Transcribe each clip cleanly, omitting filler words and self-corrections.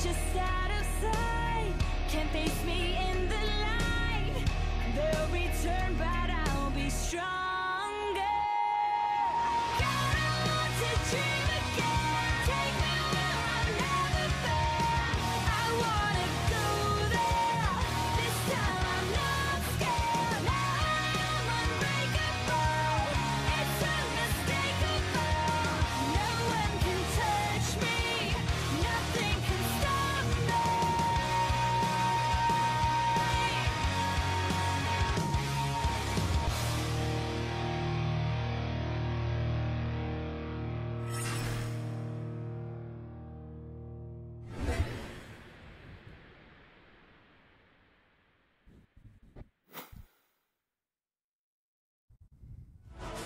just out of sight. Can't face me in the light. They'll return, but I'll be stronger. Gotta want to dream again. Take me where I've never been. I wanna go there. This time I'm not scared. I am unbreakable. It's unmistakable. No one can touch me. Nothing can stop me.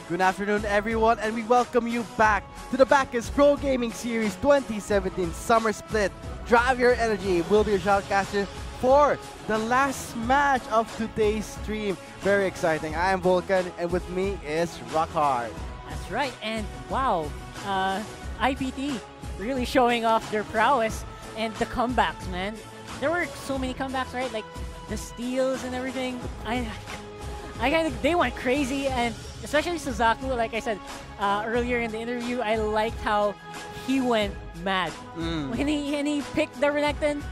Good afternoon, everyone, and we welcome you back to the Bacchus Pro Gaming Series 2017 Summer Split. Drive your energy. We'll be your shoutcaster for the last match of today's stream. Very exciting. I am Vulcan, and with me is Rockhard. That's right, and wow, IPT really showing off their prowess and the comebacks, man. There were so many comebacks, right? Like the steals and everything. They went crazy, and especially Suzaku, like I said earlier in the interview, I liked how he went mad. When he picked the Renekton,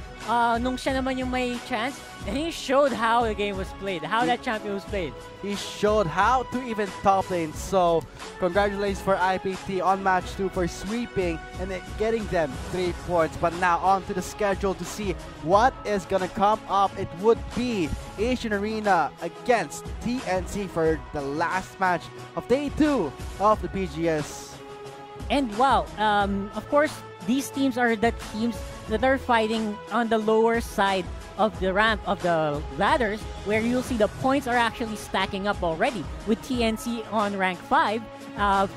nung siya naman yung may chance, and he showed how the game was played, how that champion was played. He showed how to even top lane. So, congratulations for IPT on match 2 for sweeping and then getting them 3 points. But now on to the schedule to see what is gonna come up. It would be Asian Arena against TNC for the last match of day 2 of the PGS. And wow, of course, these teams are the teams that are fighting on the lower side of the ramp of the ladders, where you'll see the points are actually stacking up already, with TNC on rank 5,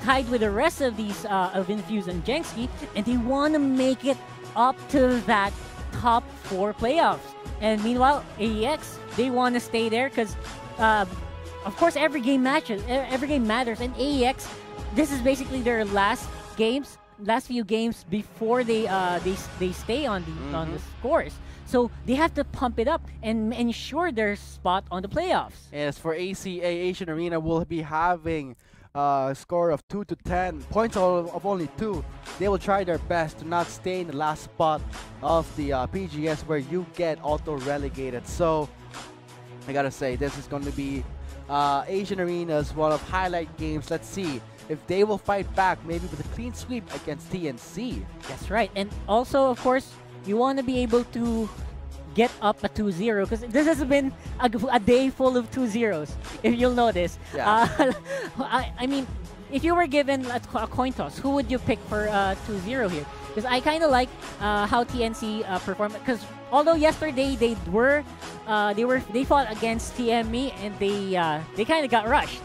tied with the rest of these of Infuse and Jenski, and they want to make it up to that top 4 playoffs. And meanwhile, AEX, they want to stay there because, of course, every game matters, and AEX, this is basically their last few games before they stay on the scores. So they have to pump it up and ensure their spot on the playoffs. Yes, for ACA, Asian Arena will be having a score of 2 to 10, points of only 2. They will try their best to not stay in the last spot of the PGS where you get auto-relegated. So I gotta say, this is going to be Asian Arena's one of highlight games. Let's see if they will fight back, maybe with a clean sweep against TNC. That's right. And also, of course, you want to be able to get up a 2-0 because this has been a day full of 2-0s, if you'll notice. Yeah. I mean, if you were given a coin toss, who would you pick for 2-0 here? Because I kind of like how TNC performed. Because although yesterday they fought against TME and they kind of got rushed.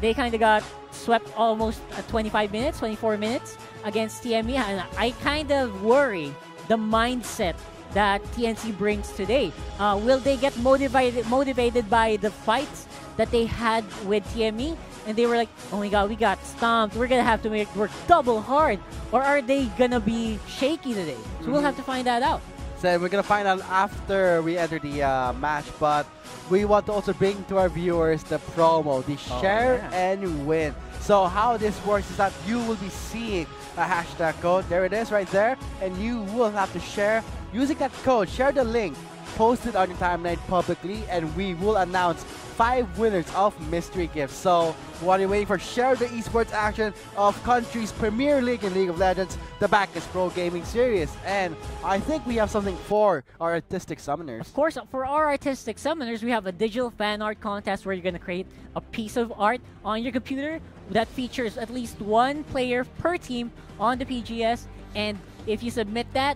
They kind of got swept almost 25 minutes, 24 minutes against TME, and I kind of worry the mindset that TNC brings today. Will they get motivated by the fights that they had with TME? And they were like, oh my god, we got stomped. We're going to have to work double hard. Or are they going to be shaky today? So we'll have to find that out. So we're going to find out after we enter the match. But we want to also bring to our viewers the promo, the share and win. So how this works is that you will be seeing a hashtag code. There it is right there. And you will have to share using that code. Share the link. Post it on your timeline publicly. And we will announce 5 winners of mystery gifts. So what are you waiting for? Share the esports action of country's premier league in League of Legends, the Bacchus Pro Gaming Series. And I think we have something for our artistic summoners. Of course, for our artistic summoners, we have a digital fan art contest where you're going to create a piece of art on your computer that features at least 1 player per team on the PGS. And if you submit that,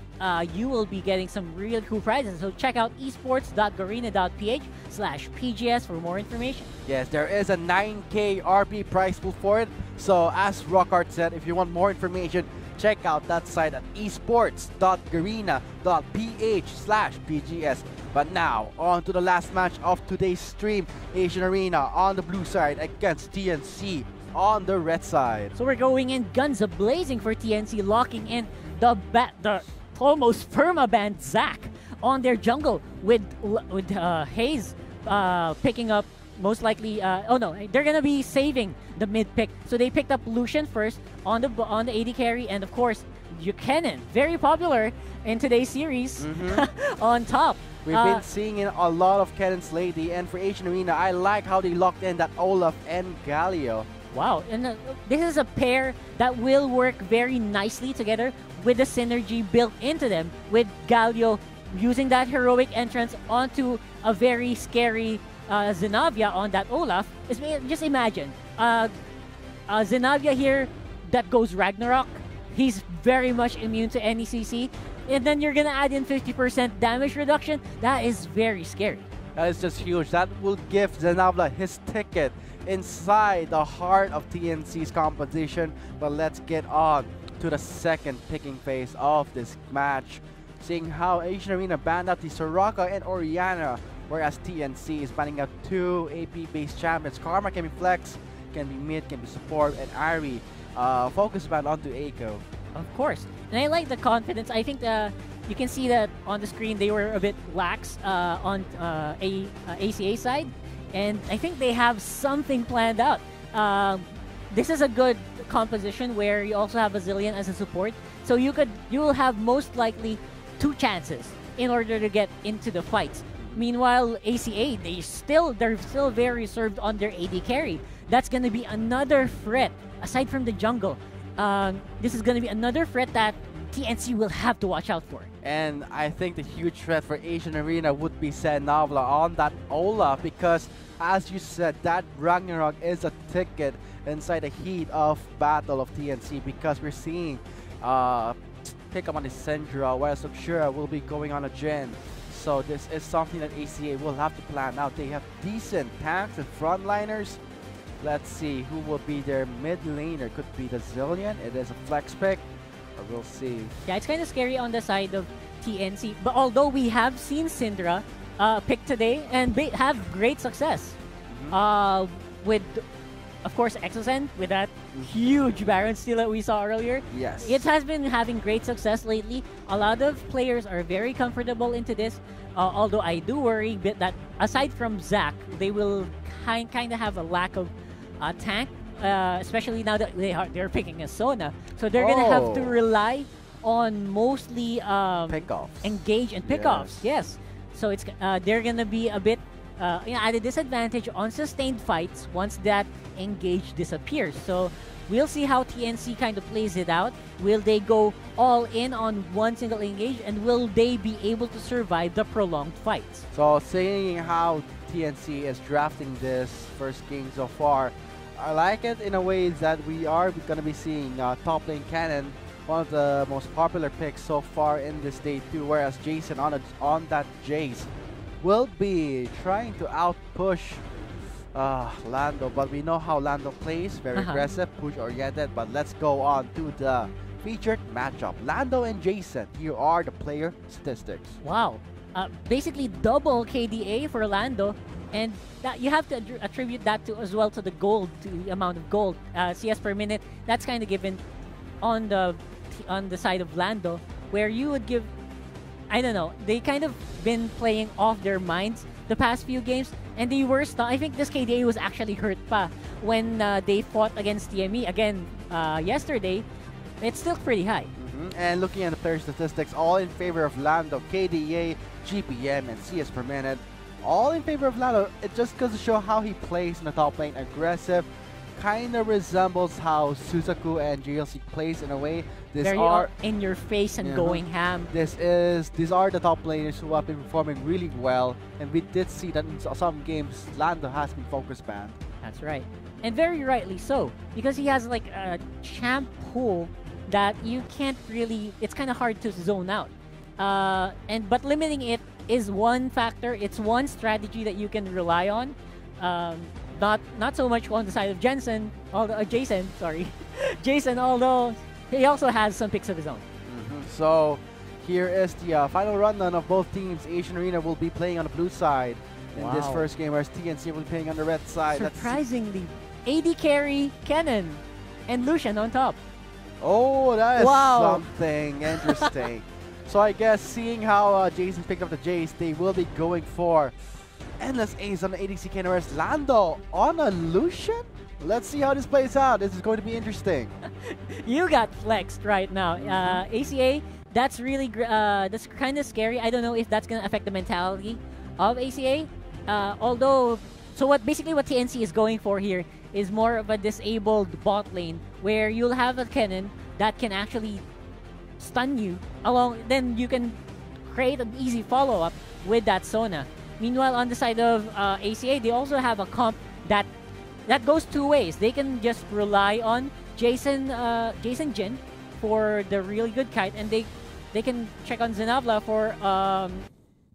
you will be getting some really cool prizes. So check out esports.garena.ph/PGS for more information. Yes, there is a 9K RP prize pool for it. So as Rockhart said, if you want more information, check out that site at esports.garena.ph/PGS. But now, on to the last match of today's stream. Asian Arena on the blue side against TNC on the red side. So we're going in guns a-blazing for TNC, locking in the almost perma-banned Zac on their jungle with Hayes picking up most likely. Oh no, they're gonna be saving the mid pick. So they picked up Lucian first on the AD carry, and of course Buchanan, very popular in today's series, on top. We've been seeing in a lot of cannons lately, and for Asian Arena, I like how they locked in that Olaf and Galio. Wow, and this is a pair that will work very nicely together with the synergy built into them, with Galio using that heroic entrance onto a very scary Zenavia on that Olaf. Just imagine, Zenavia here that goes Ragnarok. He's very much immune to any CC. And then you're going to add in 50% damage reduction. That is very scary. That is just huge. That will give Zenabla his ticket inside the heart of TNC's competition. But let's get on to the second picking phase of this match. Seeing how Asian Arena banned out the Soraka and Oriana, whereas TNC is banning out 2 AP-based champions. Karma can be flex, can be mid, can be support, and Ari focus ban onto Eiko. Of course. And I like the confidence. I think you can see that on the screen they were a bit lax on ACA side. And I think they have something planned out. This is a good composition where you also have a Zillion as a support. So you will have most likely 2 chances in order to get into the fights. Meanwhile, ACA, they're still very reserved on their AD carry. That's going to be another threat aside from the jungle. This is going to be another threat that TNC will have to watch out for. And I think the huge threat for Asian Arena would be Zenabla on that Olaf, because as you said, that Ragnarok is a ticket inside the heat of battle of TNC, because we're seeing pick up on the Syndra, whereas Obshura will be going on a Jhin. So this is something that ACA will have to plan out. They have decent tanks and frontliners. Let's see who will be their mid laner. Could be the Zillion. It is a flex pick. But we'll see. Yeah, it's kind of scary on the side of TNC. But although we have seen Syndra pick today and have great success with, of course, Exosen with that huge Baron steal that we saw earlier. Yes. It has been having great success lately. A lot of players are very comfortable into this. Although I do worry that aside from Zac, they will kind of have a lack of tank, especially now that they're picking a Sona. So they're going to have to rely on mostly engage and pickoffs. Yes. So it's they're going to be a bit at a disadvantage on sustained fights once that engage disappears. So we'll see how TNC kind of plays it out. Will they go all in on one single engage, and will they be able to survive the prolonged fights? So seeing how TNC is drafting this first game so far, I like it in a way that we are going to be seeing top lane Cannon, one of the most popular picks so far in this day too, whereas Jason on that Jace will be trying to out-push Lando, but we know how Lando plays, very aggressive, push-oriented. But let's go on to the featured matchup. Lando and Jason, here are the player statistics. Wow. Basically double KDA for Lando, and that you have to attribute that to as well to the gold, to the amount of gold, CS per minute. That's kind of given on the side of Lando, where you would give, I don't know, they kind of been playing off their minds the past few games, and they were I think this KDA was actually hurt pa when they fought against TME again yesterday. It's still pretty high. And looking at the player statistics, all in favor of Lando, KDA, GPM, and CS per minute, all in favor of Lando. It just goes to show how he plays in the top lane, aggressive, kind of resembles how Suzaku and JLC plays in a way. Very in your face and going ham. These are the top laners who have been performing really well, and we did see that in some games Lando has been focus banned. That's right, and very rightly so, because he has like a champ pool that you can't really. It's kind of hard to zone out, but limiting it is one factor. It's one strategy that you can rely on. Not so much on the side of Jason, sorry, Jason, although he also has some picks of his own. So here is the final rundown of both teams. Asian Arena will be playing on the blue side in this first game, whereas TNC will be playing on the red side. Surprisingly, AD carry, Kennen, and Lucian on top. Oh, that is something interesting. So I guess seeing how Jason picked up the Jace, they will be going for Endless Ace on the ADC Kenner's Lando on a Lucian? Let's see how this plays out. This is going to be interesting. You got flexed right now. ACA, that's really that's kind of scary. I don't know if that's gonna affect the mentality of ACA. Although, so what basically what TNC is going for here is more of a disabled bot lane where you'll have a cannon that can actually stun you along. Then you can create an easy follow-up with that Sona. Meanwhile, on the side of ACA, they also have a comp that goes two ways. They can just rely on Jason Jin for the really good kite, and they can check on Zenabla for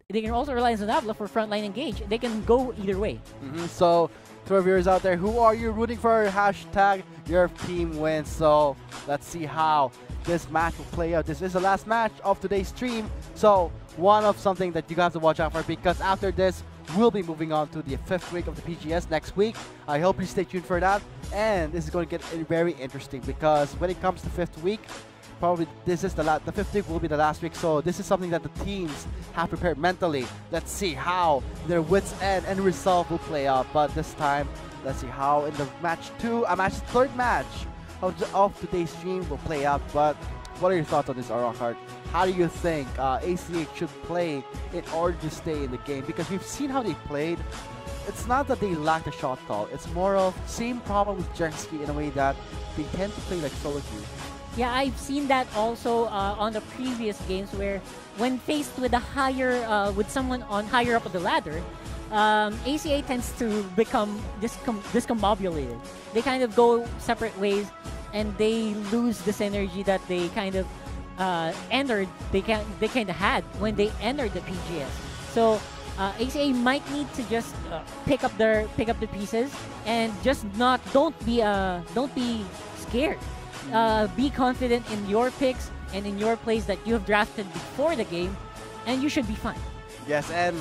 they can also rely on Zenabla for frontline engage. They can go either way. So, to our viewers out there, who are you rooting for? Hashtag your team wins. So, let's see how this match will play out. This is the last match of today's stream. So, one of something that you guys have to watch out for, because after this, we'll be moving on to the 5th week of the PGS next week. I hope you stay tuned for that. And this is going to get very interesting, because when it comes to 5th week, probably this is the 5th week will be the last week. So this is something that the teams have prepared mentally. Let's see how their wits end and resolve will play out. But this time, let's see how in the third match of today's stream will play out. But what are your thoughts on this, Arakart? How do you think ACA should play in order to stay in the game? Because we've seen how they played. It's not that they lack the shot call. It's more of same problem with Jensky in a way that they tend to play like solo queue. Yeah, I've seen that also on the previous games where when faced with a higher, with someone on higher up of the ladder, ACA tends to become discombobulated. They kind of go separate ways, and they lose the synergy that they kind of they kind of had when they entered the PGS. So ACA might need to just pick up the pieces and just don't be scared. Be confident in your picks and in your plays that you have drafted before the game, and you should be fine. Yes, and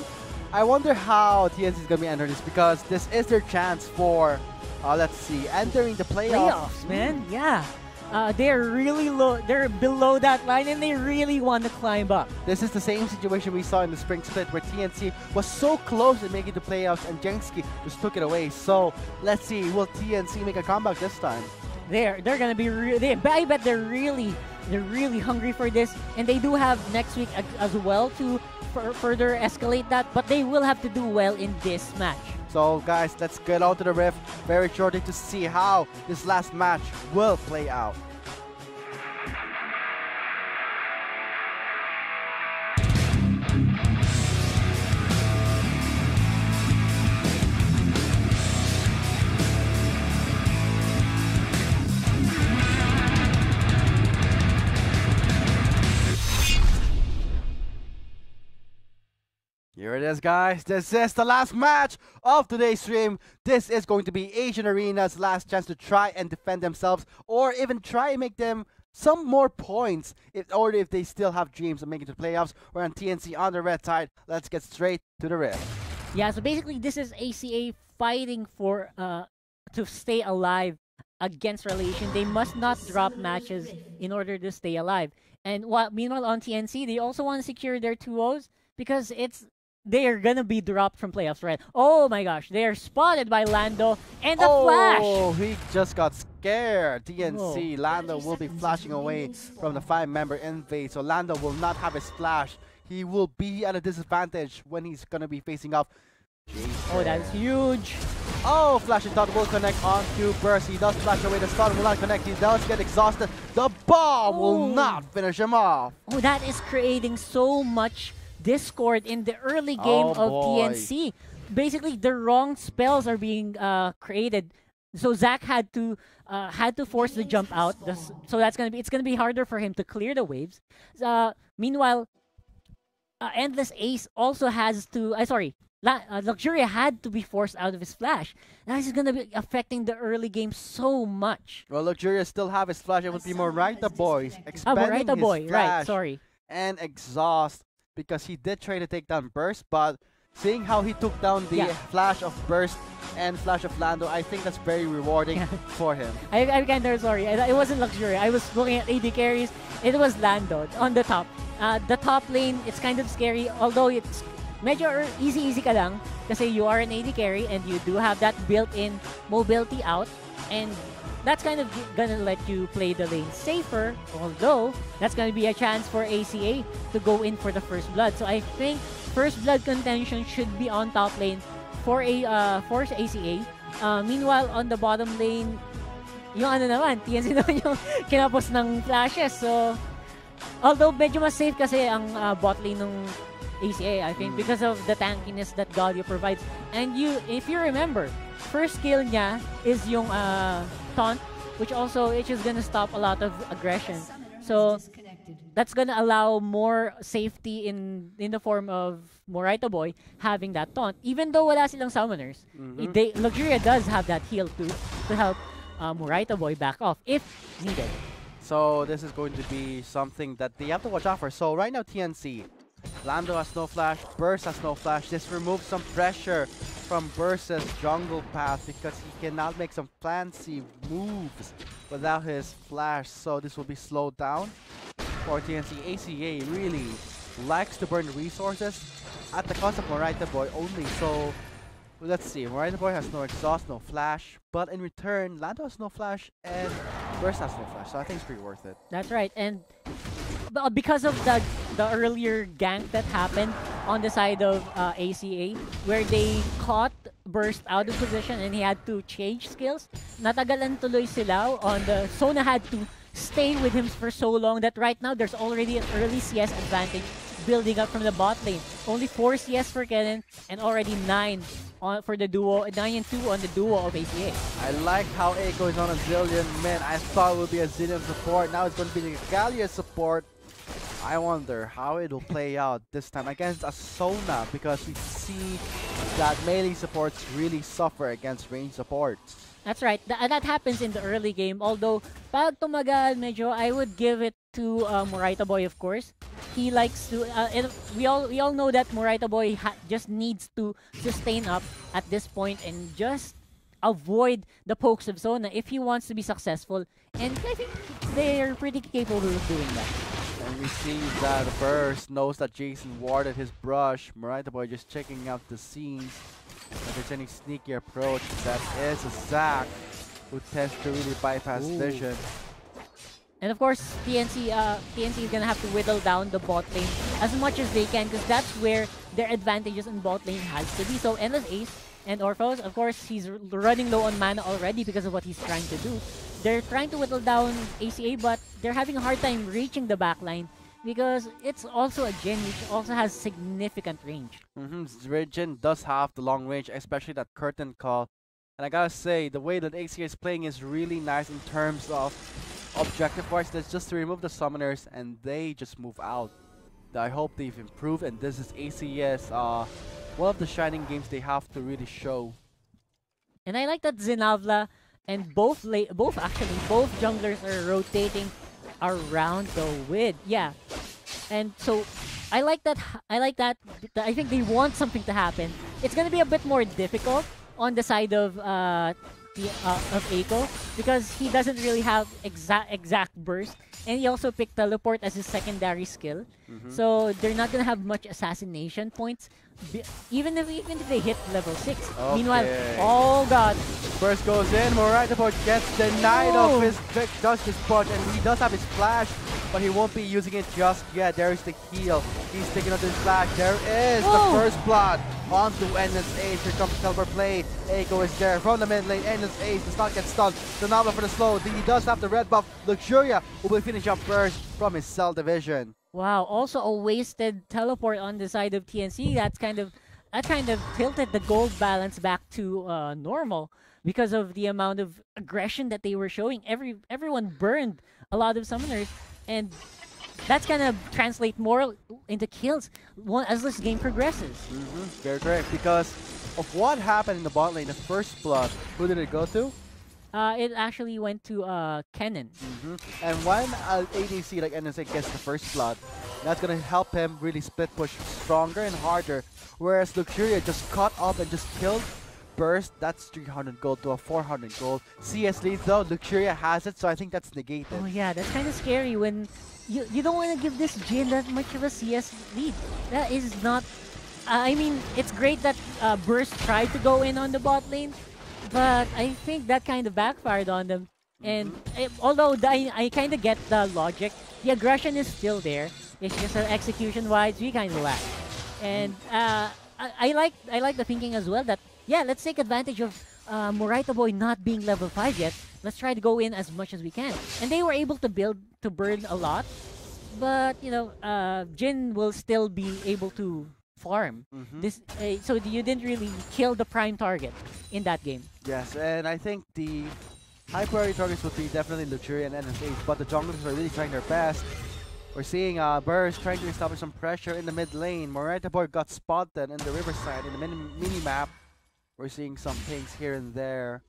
I wonder how TNC is going to be entering this, because this is their chance for, let's see, entering the playoffs. Man, yeah. They're really low. They're below that line, and they really want to climb up. This is the same situation we saw in the spring split, where TNC was so close to making the playoffs, and Jensky just took it away. So let's see, will TNC make a comeback this time? They're gonna be I bet they're really hungry for this, and they do have next week as well to further escalate that. But they will have to do well in this match. So guys, let's get on to the rift very shortly to see how this last match will play out. Here it is, guys. This is the last match of today's stream. This is going to be Asian Arena's last chance to try and defend themselves, or even try and make them some more points, or if they still have dreams of making it to the playoffs. We're on TNC on the red side. Let's get straight to the rift. Yeah, so basically this is ACA fighting for to stay alive against Relation. They must not drop matches in order to stay alive. And meanwhile on TNC, they also want to secure their 2-0s, because they're gonna be dropped from playoffs, right? Oh my gosh, they are spotted by Lando and the flash! Oh, he just got scared. TNC, Lando will be flashing away from the 5-member invade, so Lando will not have his flash. He will be at a disadvantage when he's gonna be facing off Jason. Oh, that's huge! Oh, flashing thought will connect onto Burst. He does flash away, the stun will not connect. He does get exhausted. The bomb will not finish him off. Oh, that is creating so much discord in the early game of TNC. Basically, the wrong spells are being created, so Zach had to force the jump out. So it's gonna be harder for him to clear the waves. Meanwhile, Endless Ace also has to. Luxuria had to be forced out of his flash. That is gonna be affecting the early game so much. Well, Luxuria still have his flash. It would be more right the boys expanding his flash right? Sorry. and exhaust, because he did try to take down Burst, but seeing how he took down the Yeah. flash of Burst and flash of Lando, I think that's very rewarding for him. I'm kind of sorry. It wasn't Luxury. I was looking at AD carries. It was Lando on the top. The top lane, it's kind of scary. Although it's medyo easy ka lang kasi you are an AD carry and you do have that built-in mobility out. And that's kind of gonna let you play the lane safer. Although, that's gonna be a chance for ACA to go in for the first blood. So I think first blood contention should be on top lane for ACA. Meanwhile, on the bottom lane, yung ano naman, TNC naman yung kinapos ng flashes. So, although medyo mas safe kasi ang bot lane ng ACA, I think, because of the tankiness that Galio provides. And if you remember, first skill niya is yung taunt, which is gonna stop a lot of aggression. So, that's gonna allow more safety in the form of Morita Boy having that taunt. Even though wala silang summoners, Luxuria does have that heal too to help Morita Boy back off if needed. So this is going to be something that they have to watch out for. So right now TNC, Lando has no flash, Burst has no flash. This removes some pressure from Burst's jungle path because he cannot make some fancy moves without his flash. So this will be slowed down for TNC. ACA really likes to burn resources at the cost of Morita Boy only. So let's see, Morita Boy has no exhaust, no flash, but in return, Lando has no flash and Burst has no flash. So I think it's pretty worth it. That's right. And because of the earlier gank that happened on the side of ACA, where they caught Burst out of position and he had to change skills, natagalan tuloy sila on the Sona had to stay with him for so long that right now there's already an early CS advantage building up from the bot lane. Only 4 CS for Kennen and already 9 for the duo, 9 and 2 on the duo of ACA. I like how Echo is on a Zillion. Man, I thought it would be a Zillion support. Now it's going to be the Gallia support. I wonder how it will play out this time against a Sona because we see that melee supports really suffer against range supports. That's right. That happens in the early game. Although, pag tumagal, medyo I would give it to Morita Boy, of course. He likes to. And we all know that Morita Boy just needs to sustain up at this point and just avoid the pokes of Sona if he wants to be successful. And I think they're pretty capable of doing that. And we see that Burst knows that Jason warded his brush. Morita Boy just checking out the scenes. If there's any sneaky approach, that is a Zac who tends to really bypass vision. And of course, TNC is gonna have to whittle down the bot lane as much as they can because that's where their advantages in bot lane has to be. So Endless Ace and Orphos, of course, he's running low on mana already because of what he's trying to do. They're trying to whittle down ACA, but they're having a hard time reaching the backline because it's also a Jhin which also has significant range. Jhin does have the long range, especially that curtain call. And I gotta say, the way that ACA is playing is really nice in terms of objective-wise. That's just to remove the summoners and they just move out. I hope they've improved, and this is ACA's one of the shining games they have to really show. And I like that Zinavla and both junglers are rotating around the Wid. Yeah. And so I like that. I think they want something to happen. It's gonna be a bit more difficult on the side of Eiko because he doesn't really have exact burst, and he also picked teleport as his secondary skill. So they're not gonna have much assassination points, even if they hit level 6. Okay. Meanwhile, oh god, Burst goes in, Morita Boy gets denied of his does his punch, and he does have his flash, but he won't be using it just yet. There is the heal. He's taking out his flash. There is the first blood onto Endless Ace. Here comes Teleport play. Eiko is there from the mid lane. Endless Ace does not get stunned. Zenabla for the slow. He does have the red buff. Luxuria who will finish up first from his cell division. wow! Also a wasted teleport on the side of TNC. That kind of tilted the gold balance back to normal because of the amount of aggression that they were showing. Everyone burned a lot of summoners, and that's gonna translate more into kills as this game progresses. Very correct, because of what happened in the bot lane, the first blood. Who did it go to? It actually went to Kennen. And when ADC like NSA gets the first blood, That's gonna help him really split push stronger and harder. Whereas Luxuria just caught up and just killed Burst. That's 300 gold to a 400 gold. CS leads though, Luxuria has it, so I think that's negated. Oh yeah, that's kind of scary when you don't want to give this Jin that much of a CS lead. That is not. I mean, it's great that Burst tried to go in on the bot lane, but I think that kind of backfired on them. And although I kind of get the logic, the aggression is still there. It's just execution-wise, we kind of lack. And I like the thinking as well that yeah, let's take advantage of Moraita Boy not being level 5 yet. Let's try to go in as much as we can. And they were able to burn a lot, but you know, Jin will still be able to farm this. So you didn't really kill the prime target in that game. Yes, and I think the high priority targets would be definitely Luxuria and NSH, but the junglers are really trying their best. We're seeing Burst trying to establish some pressure in the mid lane. Moraita Boy got spotted in the riverside in the mini map. We're seeing some pings here and there.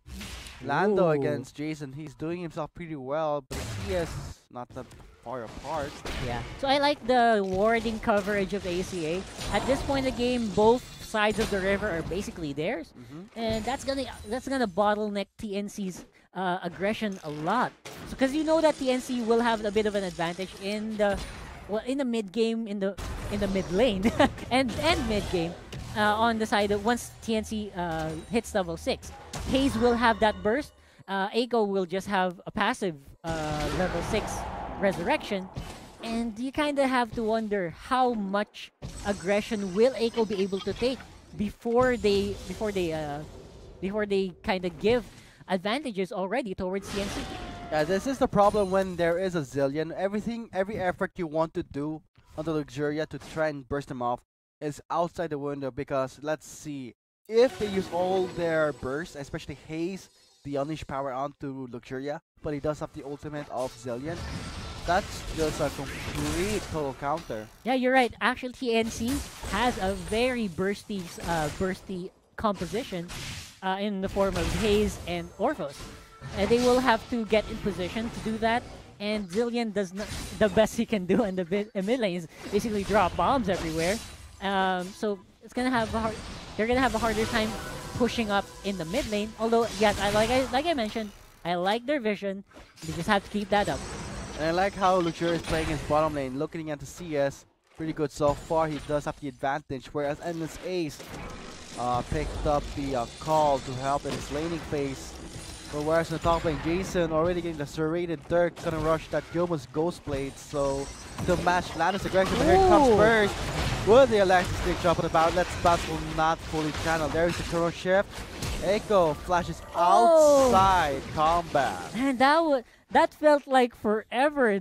Lando against Jason, he's doing himself pretty well, but CS not that far apart. Yeah. So I like the warding coverage of ACA. At this point in the game, both sides of the river are basically theirs, and that's gonna bottleneck TNC's aggression a lot. So because you know that TNC will have a bit of an advantage in the mid game, in the mid lane and mid game. On the side of once TNC hits level 6, Hayes will have that burst. Eiko will just have a passive level 6 resurrection, and you kind of have to wonder how much aggression will Eiko be able to take before they kind of give advantages already towards TNC. Yeah, this is the problem when there is a Zillion. Every effort you want to do on the Luxuria to try and burst them off is outside the window, because let's see, if they use all their bursts, especially Haze, the unleash power onto Luxuria, but he does have the ultimate of Zillion, that's just a complete total counter. Yeah, you're right. Actually, TNC has a very bursty composition in the form of Haze and Orphos. And they will have to get in position to do that. And Zillion does not. The best he can do in the mid lane is basically drop bombs everywhere. So it's gonna have a they're gonna have a harder time pushing up in the mid lane. Although yes, like I mentioned, I like their vision. They just have to keep that up. And I like how Luxuria is playing his bottom lane. Looking at the CS, pretty good so far. He does have the advantage, whereas Endless Ace picked up the call to help in his laning phase. But whereas in the top lane, Jason already getting the serrated Dirk, gonna rush that Yoma's Ghost Blade, so to match Lannis' aggression. But here comes first with the electric stick drop on the bout. Let's bounce will not fully channel. There's the Chrono Shift. Echo flashes outside combat. And that felt like forever.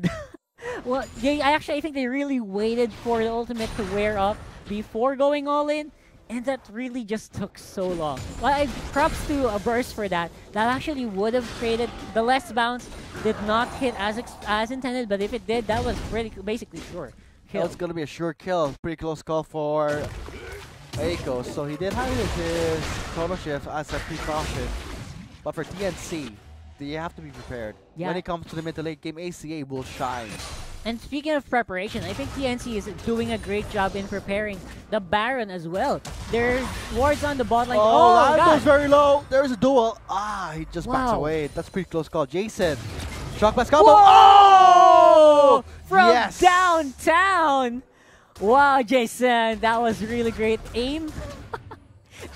Well, I think they really waited for the ultimate to wear off before going all in. And that really just took so long. Well, props to a burst for that. That actually would have created the less bounce. Did not hit as intended, but if it did, that was basically sure. Kill. It's gonna be a sure kill. Pretty close call for Eiko. So he did have his Chrono Shift as a precaution. But for TNC, they have to be prepared. Yeah. When it comes to the mid to late game, ACA will shine. And speaking of preparation, I think TNC is doing a great job in preparing the Baron as well. There's wards on the bot lane. Oh, Lando's very low. There's a duel. He just backs away. That's a pretty close call. Jason, shock blast combo. Whoa! Oh! From yes! downtown. Wow, Jason, that was really great aim.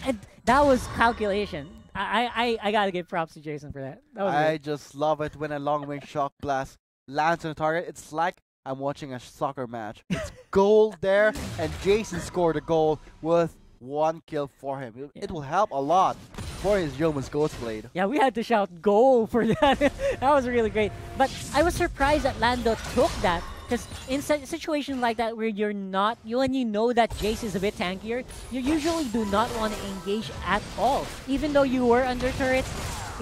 And that was calculation. I gotta give props to Jason for that. I just love it when a long range shock blast lands on the target. It's like I'm watching a soccer match. It's goal there, and Jason scored a goal with 1 kill for him. It will help a lot for his Yoma's Ghost Blade. Yeah, we had to shout goal for that. That was really great. But I was surprised that Lando took that, because in a situation like that where when you know that Jace is a bit tankier, you usually do not want to engage at all. Even though you were under turrets,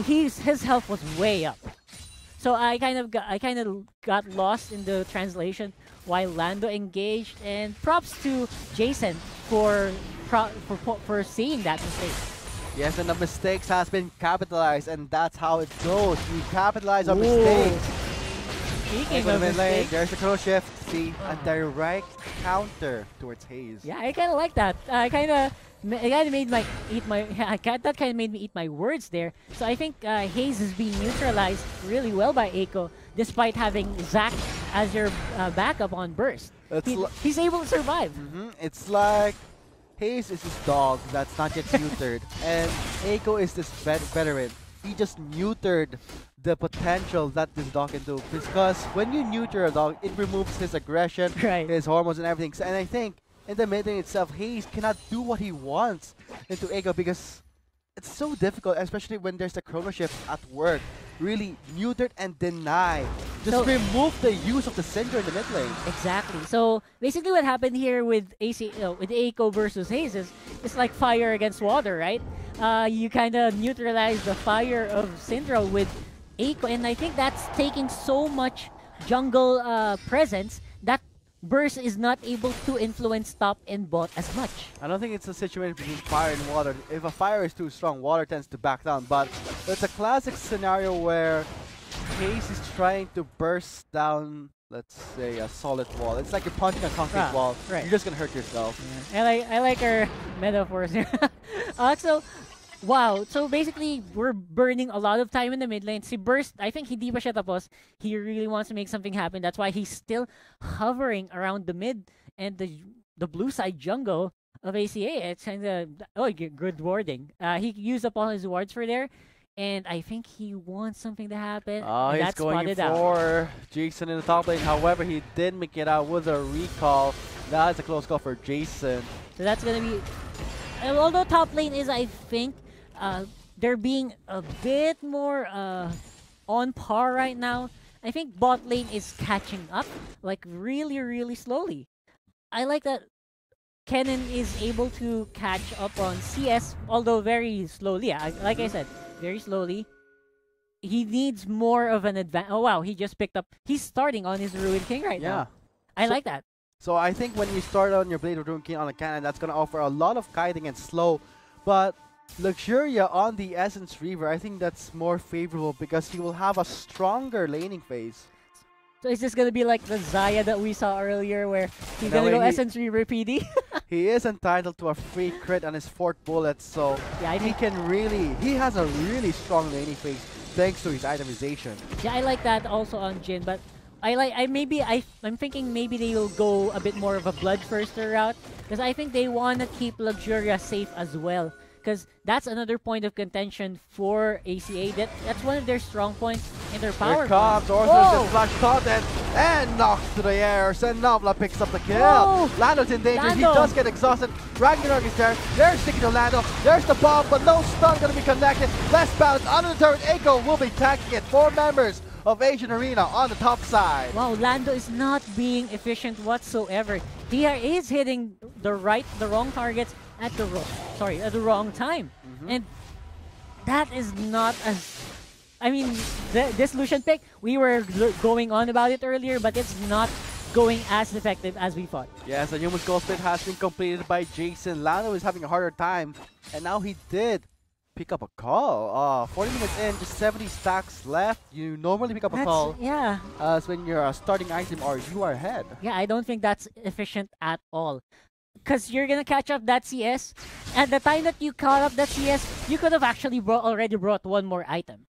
his health was way up. So I kind of got lost in the translation while Lando engaged, and props to Jason for seeing that mistake. Yes, and the mistakes has been capitalized, and that's how it goes. We capitalize on mistakes. Speaking of mistakes, there's the Chrono Shift. see a direct counter towards Hayes. Yeah, I kind of like that. It kind of made my eat my that kind of made me eat my words there. So I think Hayes is being neutralized really well by Aiko, despite having Zack as your backup on burst. He's able to survive. It's like Hayes is this dog that's not yet neutered, and Aiko is this veteran. He just neutered the potential that this dog can do, because when you neuter a dog, it removes his aggression, his hormones and everything. And I think in the mid lane itself, Hayes cannot do what he wants into Aiko because it's so difficult, especially when there's a chrono shift at work. Really neutered and deny. Just remove the use of the Cinder in the mid lane. Exactly. So basically what happened here with with Aiko versus Hayes is it's like fire against water, right? You kind of neutralize the fire of Syndra with Aiko, and I think that's taking so much jungle presence that Burst is not able to influence top and bot as much. I don't think it's a situation between fire and water. If a fire is too strong, water tends to back down. But it's a classic scenario where Hayes is trying to burst down, let's say, a solid wall. It's like you're punching a concrete wall. You're just going to hurt yourself. Yeah. I like our metaphors here. Wow, so basically, we're burning a lot of time in the mid lane. Si Burst, I think hindi pa siya tapos. He really wants to make something happen. That's why he's still hovering around the mid and the blue side jungle of ACA. It's kind of, good warding. He used up all his wards for there, and I think he wants something to happen. Oh, he's going for Jason in the top lane. However, he did make it out with a recall. That's a close call for Jason. So that's going to be... although top lane is, I think... they're being a bit more on par right now. I think bot lane is catching up, like really, really slowly. I like that Kennen is able to catch up on CS, although very slowly. Yeah, like I said, very slowly. He needs more of an advance. Oh wow, he just picked up. He's starting on his Ruined King right now. I like that. So I think when you start on your Blade of Ruined King on a cannon, that's gonna offer a lot of kiting and slow, but Luxuria on the Essence Reaver, I think that's more favorable because he will have a stronger laning phase. So is this going to be like the Zaya that we saw earlier where he's going to go Essence Reaver PD? He is entitled to a free crit on his 4th bullet, so yeah, he has a really strong laning phase thanks to his itemization. Yeah, I like that also on Jin, but I'm thinking maybe they will go a bit more of a Bloodthirster route because I think they want to keep Luxuria safe as well. Because that's another point of contention for ACA. That's one of their strong points in their power. Here comes Orthos, just flash taunted and knocks to the air. Sennovla picks up the kill. Lando's in danger. He does get exhausted. Ragnarok is there. There's sticking to Lando. There's the bomb, but no stun going to be connected. Less balance under the turret. Aiko will be tanking it. 4 members of Asian Arena on the top side. Wow, Lando is not being efficient whatsoever. He is hitting the wrong targets at the wrong time. And that is not as... I mean, this Lucian pick, we were going on about it earlier, but it's not going as effective as we thought. Yes, the Human's Goal Split has been completed by Jason. Lando is having a harder time, and now he did pick up a call. 40 minutes in, just 70 stacks left. You normally pick up a call as when you're a starting item or you are ahead. Yeah, I don't think that's efficient at all. Because you're going to catch up that CS. At the time that you caught up that CS, you could have actually already brought one more item.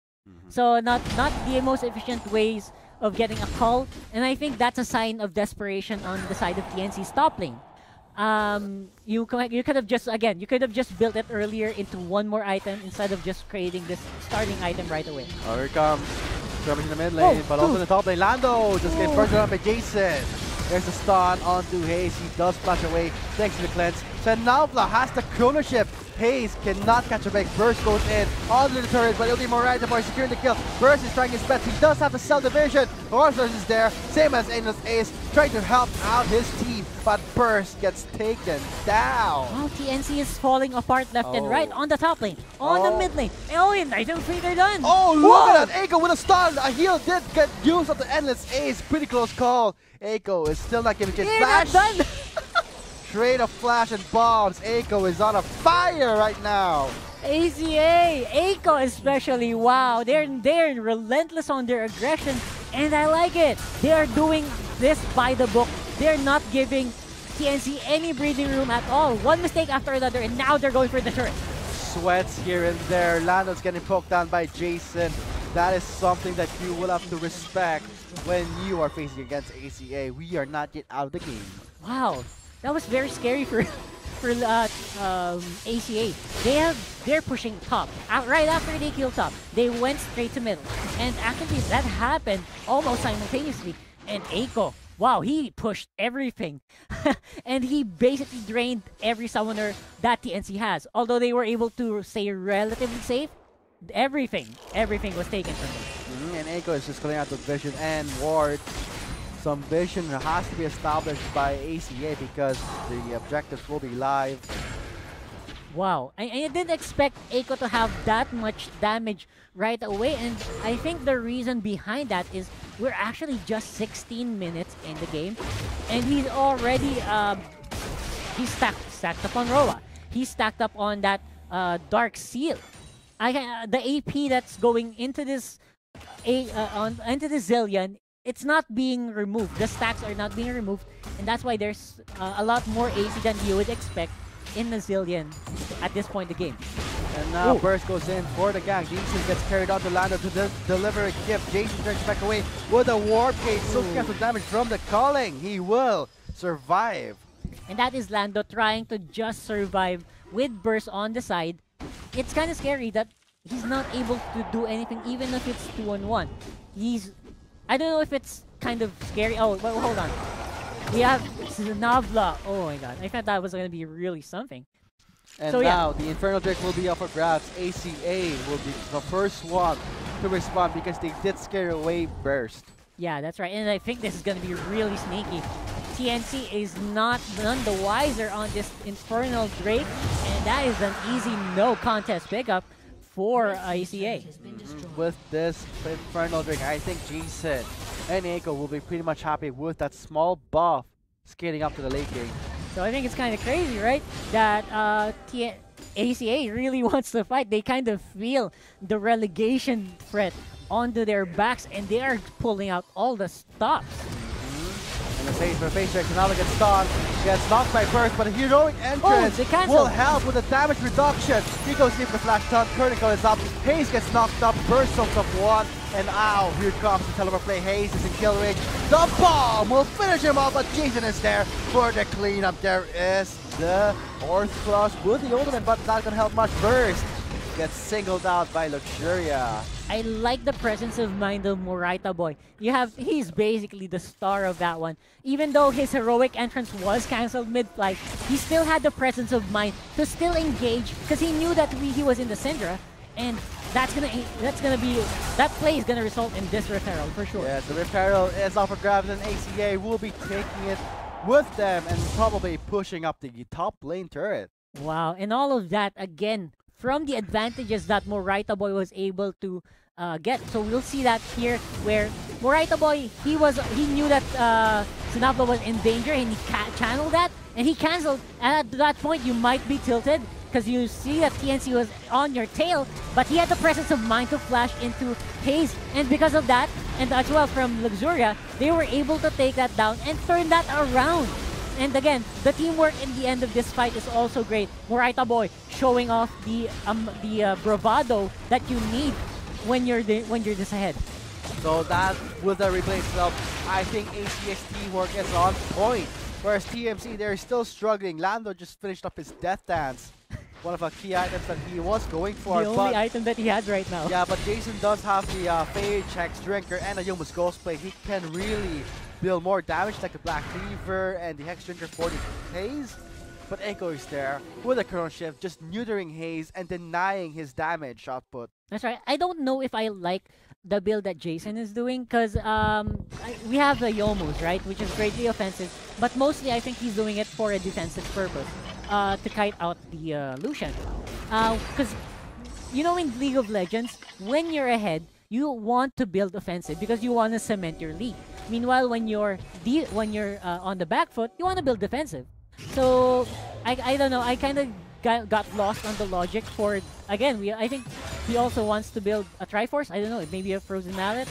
So not the most efficient ways of getting a call. And I think that's a sign of desperation on the side of TNC's top lane. You could have just built it earlier into one more item instead of just creating this starting item right away. Oh, here comes Skirmish in the mid lane, but also in the top lane. Lando just getting first round by Jason. There's the stun onto Hayes. He does flash away thanks to the cleanse. Sennovla has the chrono shift. Hayes cannot catch a break. Burst goes in onto the turret, but it'll be more right before securing the kill. Burst is trying his best. He does have the cell division. Orthos is there, same as Aimless Ace, trying to help out his team, but Burst gets taken down. Wow, TNC is falling apart left and right on the top lane, on the mid lane. Oh, and I don't think they're done. Oh, look at that! Aiko with a stun. A heal did get used of the Endless Ace. Pretty close call. Aiko is still not giving it. Flash! Not done. Trade of flash and bombs. Aiko is on a fire right now. ACA, Aiko especially, wow, they're relentless on their aggression, and I like it. They are doing this by the book. They're not giving TNC any breathing room at all. One mistake after another, and now they're going for the turret. Sweats here and there. Lando's getting poked down by Jason. That is something that you will have to respect when you are facing against ACA. We are not yet out of the game. Wow, that was very scary for ACA. They're pushing top. Right after they kill top, they went straight to middle, and actually that happened almost simultaneously. And Aiko, wow, he pushed everything, and he basically drained every summoner that TNC has. Although they were able to stay relatively safe, everything was taken from them. And Aiko is just calling out the vision and ward. Some vision has to be established by ACA because the objectives will be live. Wow, I didn't expect Aiko to have that much damage right away, and I think the reason behind that is we're actually just 16 minutes in the game, and he's already he's stacked up on Roa. He's stacked up on that Dark Seal. The AP that's going into this into the Zillion, it's not being removed. The stacks are not being removed, and that's why there's a lot more AC than you would expect in the Zillion at this point in the game. And now Burst goes in for the gang. Jason gets carried on to Lando to deliver a gift. Jason turns back away with a warp cage. So he gets some damage from the calling. He will survive. And that is Lando trying to just survive with Burst on the side. It's kind of scary that he's not able to do anything even if it's 2-on-1. I don't know if it's kind of scary. Oh, well, hold on. We have Navla. Oh my god. I thought that was going to be really something. And so, now the Infernal Drake will be up for grabs. ACA will be the first one to respond because they did scare away Burst. Yeah, that's right. And I think this is going to be really sneaky. TNC is none the wiser on this Infernal Drake. And that is an easy no contest pickup for ACA. With this Infernal Drake, I think Jason and Aiko will be pretty much happy with that small buff skating up to the late game. So I think it's kind of crazy, right? That ACA really wants to fight. They kind of feel the relegation threat onto their backs, and they are pulling out all the stops. And the save for face check, now gets stunned, gets knocked by Burst, but a heroic entrance will help with the damage reduction. He goes in for the flash stun, Critical is up, Hayes gets knocked up, Burst soaks up one, and ow, here comes the teleport play. Hayes is in kill range. The bomb will finish him off, but Jason is there for the cleanup. There is the Earth Flush with the ultimate, but not gonna help much. Burst gets singled out by Luxuria. I like the presence of mind of Moraita Boy. He's basically the star of that one. Even though his heroic entrance was cancelled mid-flight, he still had the presence of mind to still engage because he knew that he was in the Syndra, and that play is gonna result in this referral for sure. Yeah, the referral is off for grabs, and ACA will be taking it with them and probably pushing up the top lane turret. Wow, and all of that again from the advantages that Moraita Boy was able to get. So we'll see that here where Moraita Boy, he knew that Sinabla was in danger and he channeled that and he cancelled. And at that point you might be tilted because you see that TNC was on your tail, but he had the presence of mind to flash into Hayes, and because of that, and as well from Luxuria, they were able to take that down and turn that around. And again, the teamwork in the end of this fight is also great. Moraita Boy showing off the bravado that you need when you're this ahead. So that with the replay itself, I think ACA's teamwork is on point. Whereas TMC, they're still struggling. Lando just finished up his Death Dance. One of the key items that he was going for. The only item that he has right now. Yeah, but Jason does have the Fade Checks Drinker and a Yomu's Ghostplate. He can really deal more damage like the Black Cleaver and the Hex Drinker for the Haze. But Aiko is there with a Chrono Shift, just neutering Haze and denying his damage output. That's right. I don't know if I like the build that Jason is doing because we have the Yomus, right, which is greatly offensive. But mostly I think he's doing it for a defensive purpose to kite out the Lucian. Because, you know, in League of Legends, when you're ahead, you want to build offensive because you want to cement your lead. Meanwhile, when you're on the back foot, you want to build defensive. So I don't know. I kind of got lost on the logic for again. I think he also wants to build a Triforce. I don't know, maybe a Frozen Mallet,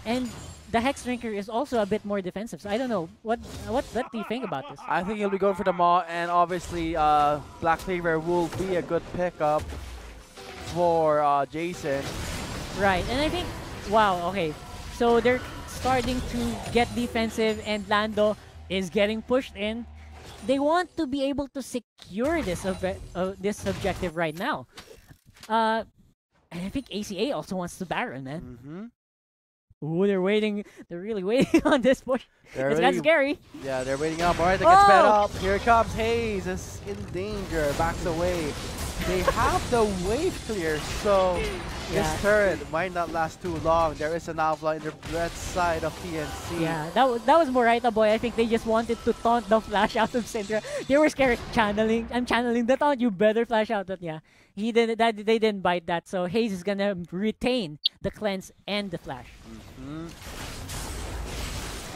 and the Hex Drinker is also a bit more defensive. So I don't know. What do you think about this? I think he'll be going for the Maw, and obviously Black Cleaver will be a good pickup for Jason. Right, and I think, wow, okay. So they're starting to get defensive, and Lando is getting pushed in. They want to be able to secure this objective right now. And I think ACA also wants the Baron, man. Mm-hmm. Ooh, they're waiting. They're really waiting on this push. It's kind of scary. Yeah, they're waiting up. All right, they get sped up. Here comes Hayes. Is in danger. Backs away. They have the wave clear, so this turret might not last too long. There is an Avla in the red side of TNC. Yeah, that was Morita boy. I think they just wanted to taunt the flash out of Syndra. They were scared. I'm channeling the taunt. You better flash out. But yeah, he didn't. They didn't bite that. So Hayes is gonna retain the cleanse and the flash. Mm-hmm.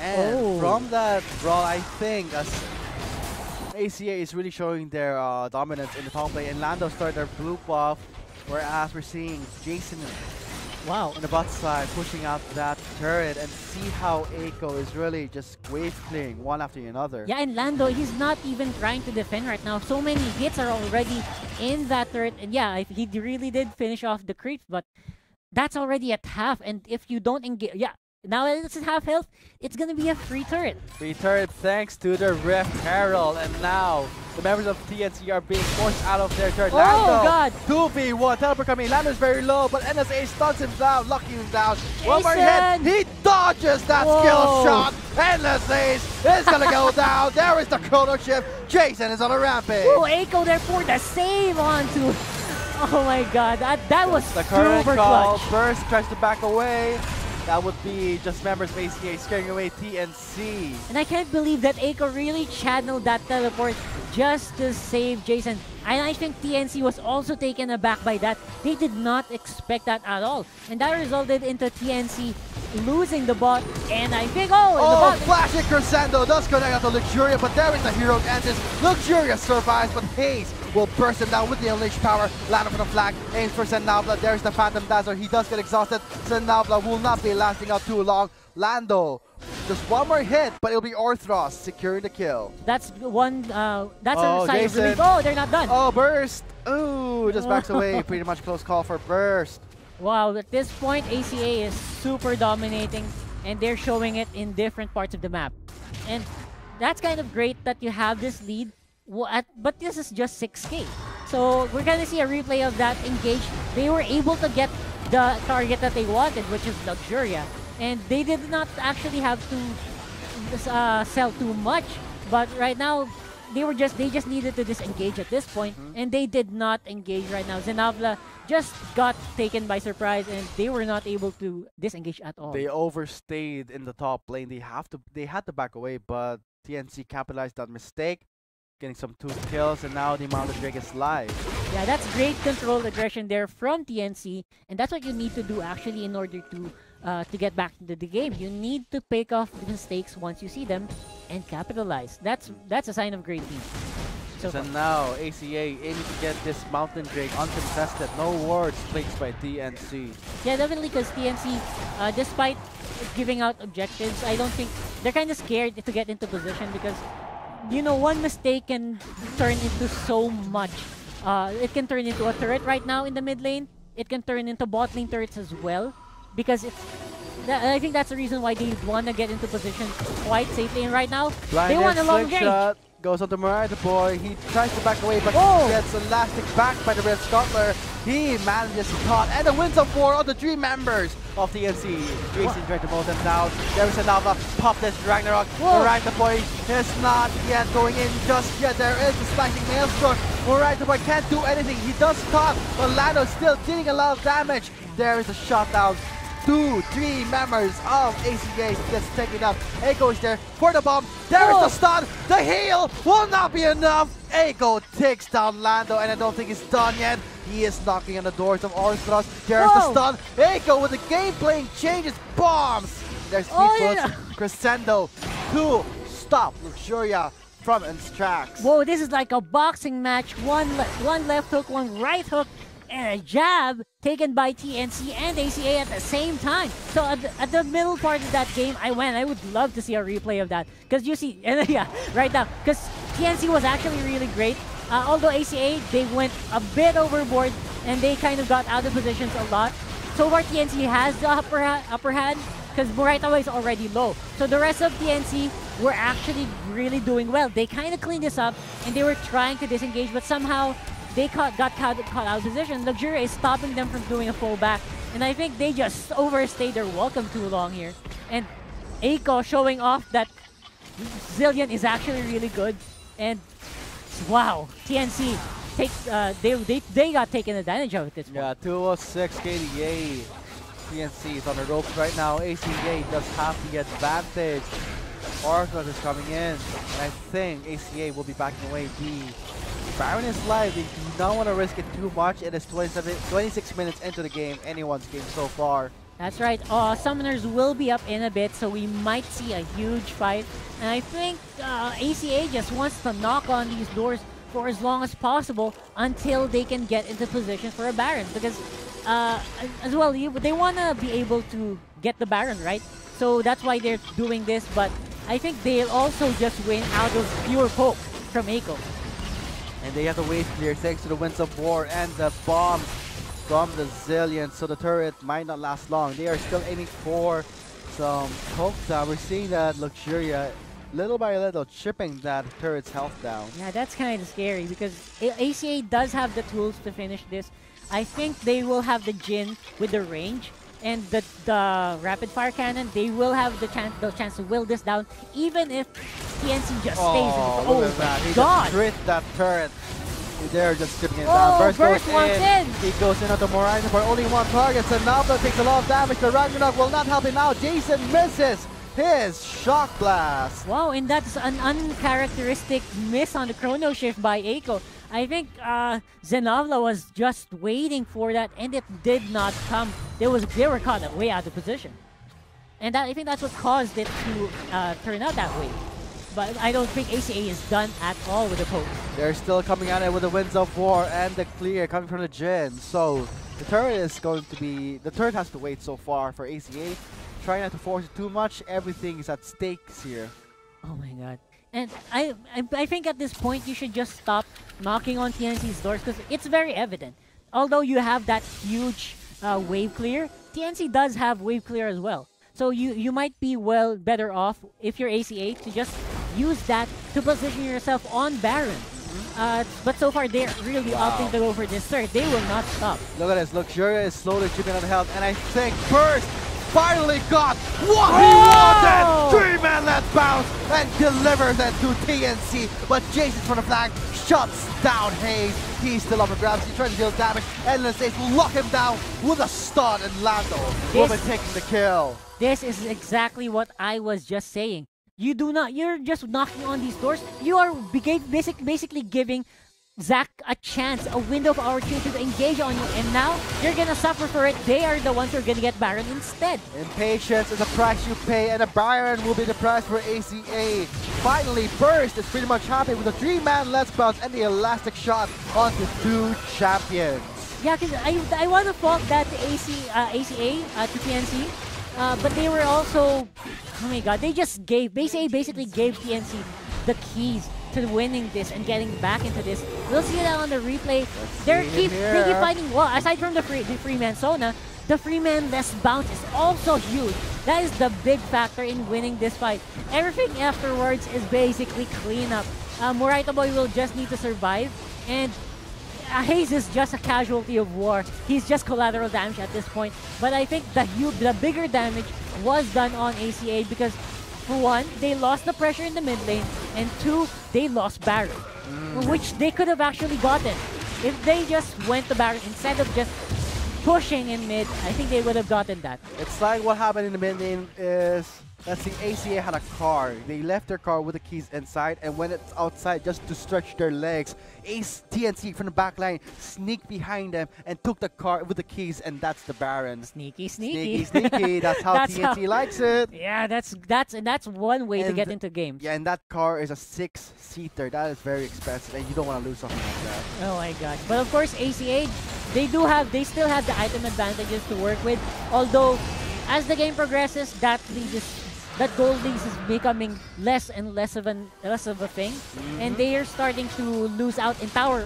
And from that brawl, I think ACA is really showing their dominance in the top lane, and Lando started their blue buff, whereas we're seeing Jason on the bot side pushing out that turret, and see how Eiko is really just wave clearing one after another. Yeah, and Lando, he's not even trying to defend right now. So many hits are already in that turret, and yeah, he really did finish off the creeps, but that's already at half, and if you don't engage, now that it's at half health, it's gonna be a free turret. Free turret thanks to the Rift Herald, and now the members of TNC are being forced out of their turret. Oh God! 2v1, teleport coming. Lando's very low, but NSA stuns him down, locking him down. One more hit, he dodges that skill shot. NSA is gonna go down. There is the chrono shift. Jason is on a rampage. Oh, Eiko there for the save onto. Oh my God, that was the current super call. clutch. Burst tries to back away. That would be just members of ACA scaring away TNC. And I can't believe that Eiko really channeled that teleport just to save Jason. And I think TNC was also taken aback by that. They did not expect that at all. And that resulted into TNC losing the bot. And I think, the bot... Flashing Crescendo does connect out to Luxuria, but there is the hero Antis. Luxuria survives, but Hayes will burst him down with the unleashed power. Lando for the flag, aims for Senabla. There's the Phantom Dazzler. He does get exhausted. Senabla will not be lasting out too long. Lando, just one more hit, but it'll be Orthros securing the kill. That's one, that's a sign of Jason. relief. Oh, they're not done. Oh, Burst. Ooh, just backs away. Pretty much close call for Burst. Wow, at this point, ACA is super dominating, and they're showing it in different parts of the map. And that's kind of great that you have this lead, but this is just 6K. So we're going to see a replay of that engage. They were able to get the target that they wanted, which is Luxuria. And they did not actually have to sell too much, but right now they just needed to disengage at this point, and they did not engage right now. Zenavla just got taken by surprise, and they were not able to disengage at all. They overstayed in the top lane. They had to back away, but TNC capitalized that mistake, getting some 2 kills, and now the Mountain Drake is live. Yeah, that's great controlled aggression there from TNC, and that's what you need to do actually in order to get back into the game. You need to pick off the mistakes once you see them and capitalize. That's a sign of great team. So now ACA aiming to get this Mountain Drake uncontested. No wards placed by TNC. Yeah, definitely, because TNC, despite giving out objectives, I don't think they're kind of scared to get into position, because one mistake can turn into so much. It can turn into a turret right now in the mid lane. It can turn into bot lane turrets as well, because I think that's the reason why they want to get into position quite safely. And right now, they want a long range. Shot goes on to Mariah the boy. He tries to back away, but gets elastic back by the Red Scuttler. He manages to taunt, and the wins of 4 on the 3 members of TNC. Jason trying to mow them down. There is another pop this Ragnarok. Mariah the boy is not yet going in just yet. There is the slicing maelstrom. Mariah the boy can't do anything. He does taunt, but Lando still dealing a lot of damage. There is a shutdown. 2, 3 members of ACA gets taken up. Eiko is there for the bomb. There is the stun. The heal will not be enough. Eiko takes down Lando, and I don't think he's done yet. He is knocking on the doors of Orthros. There's the stun. Eiko with the game playing changes. Bombs. There's Crescendo to stop Luxuria from its tracks. Whoa, this is like a boxing match. One left hook, one right hook. and a jab taken by TNC and ACA at the same time. So at the middle part of that game, I would love to see a replay of that. Because you see, yeah, right now, because TNC was actually really great. Although ACA, they went a bit overboard and they kind of got out of positions a lot. So far, TNC has the upper hand because Moritawa is already low. So the rest of TNC were actually really doing well. They kind of cleaned this up and they were trying to disengage, but somehow they got caught out of position. Luxuria is stopping them from doing a full back. And I think they just overstayed their welcome too long here. And Eiko showing off that Zillion is actually really good. And wow, TNC takes they got taken advantage of at this point. Yeah, 206 KDA. TNC is on the ropes right now. ACA does have the advantage. Orcos is coming in, and I think ACA will be backing away. The Baron is live. They do not want to risk it too much. It is 26 minutes into the game, anyone's game so far. That's right. Summoners will be up in a bit, so we might see a huge fight. And I think ACA just wants to knock on these doors for as long as possible until they can get into position for a Baron. Because as well, they want to be able to get the Baron, right? So that's why they're doing this. But I think they'll also just win out of pure poke from Eiko. And they have the wave clear thanks to the Winds of War and the bomb from the Zillion, so the turret might not last long. They are still aiming for some poke down. We're seeing that Luxuria, little by little, chipping that turret's health down. Yeah, that's kind of scary because ACA does have the tools to finish this. I think they will have the Jin with the range and the rapid fire cannon. They will have the chance to will this down, even if TNC just stays in. Oh, look at that. He God! just crit that turret. They're just chipping it down. Burst Burst goes wants in. He goes in onto Moraine for only one target. Sanabla takes a lot of damage. The Ragnarok will not help him out. Jason misses his Shock Blast. Wow, and that's an uncharacteristic miss on the Chrono Shift by Eiko. I think Zenavla was just waiting for that, and it did not come. They were caught way out of position. And I think that's what caused it to turn out that way. But I don't think ACA is done at all with the poke. They're still coming at it with the Winds of War and the clear coming from the Jin. So the turret is going to be... The turret has to wait so far for ACA. Try not to force it too much. Everything is at stakes here. Oh my god. And I think at this point you should just stop knocking on TNC's doors because it's very evident. Although you have that huge wave clear, TNC does have wave clear as well. So you might be better off if you're ACA to just use that to position yourself on Baron. But so far they're really opting to go for this third. They will not stop. Look at this. Luxuria is slowly chipping on health, and I think Burst finally got what he wanted! 3-man let's bounce and delivers it to TNC. But Jason from the flag shuts down Hayes. He's still up for grabs. He's trying to deal damage. Endless Ace will lock him down with a stun, and Lando will be taking the kill. This is exactly what I was just saying. You're just knocking on these doors. You are basically giving Zac a chance, a window of opportunity to engage on you, and now you're gonna suffer for it. They are the ones who are gonna get Baron instead. Impatience is a price you pay, and a Baron will be the price for ACA. Finally, Burst is pretty much happy with a 3-man let's bounce and the elastic shot onto 2 champions. Yeah, because I want to fault that to ACA to TNC, but they were also, oh my god, they just basically gave TNC the keys to winning this and getting back into this. We'll see that on the replay. They keep fighting well. Aside from the Freeman Sona, the Freeman less bounce is also huge. That is the big factor in winning this fight. Everything afterwards is basically cleanup. Morita Boy will just need to survive, and Hayes is just a casualty of war. He's just collateral damage at this point. But I think the bigger damage was done on ACA because, for one, they lost the pressure in the mid lane, and 2, they lost Baron, which they could have actually gotten. If they just went to Baron instead of just pushing in mid, I think they would have gotten that. It's like what happened in the mid lane is, let's see, ACA had a car. They left their car with the keys inside and went outside just to stretch their legs. TNC from the back line sneaked behind them and took the car with the keys, and that's the Baron. Sneaky. That's how TNC likes it. Yeah, that's one way to get into games. Yeah, and that car is a 6-seater. That is very expensive, and you don't want to lose something like that. Oh my gosh. But of course, ACA they still have the item advantages to work with. Although, as the game progresses, that gold lead is becoming less and less of a thing, and they are starting to lose out in tower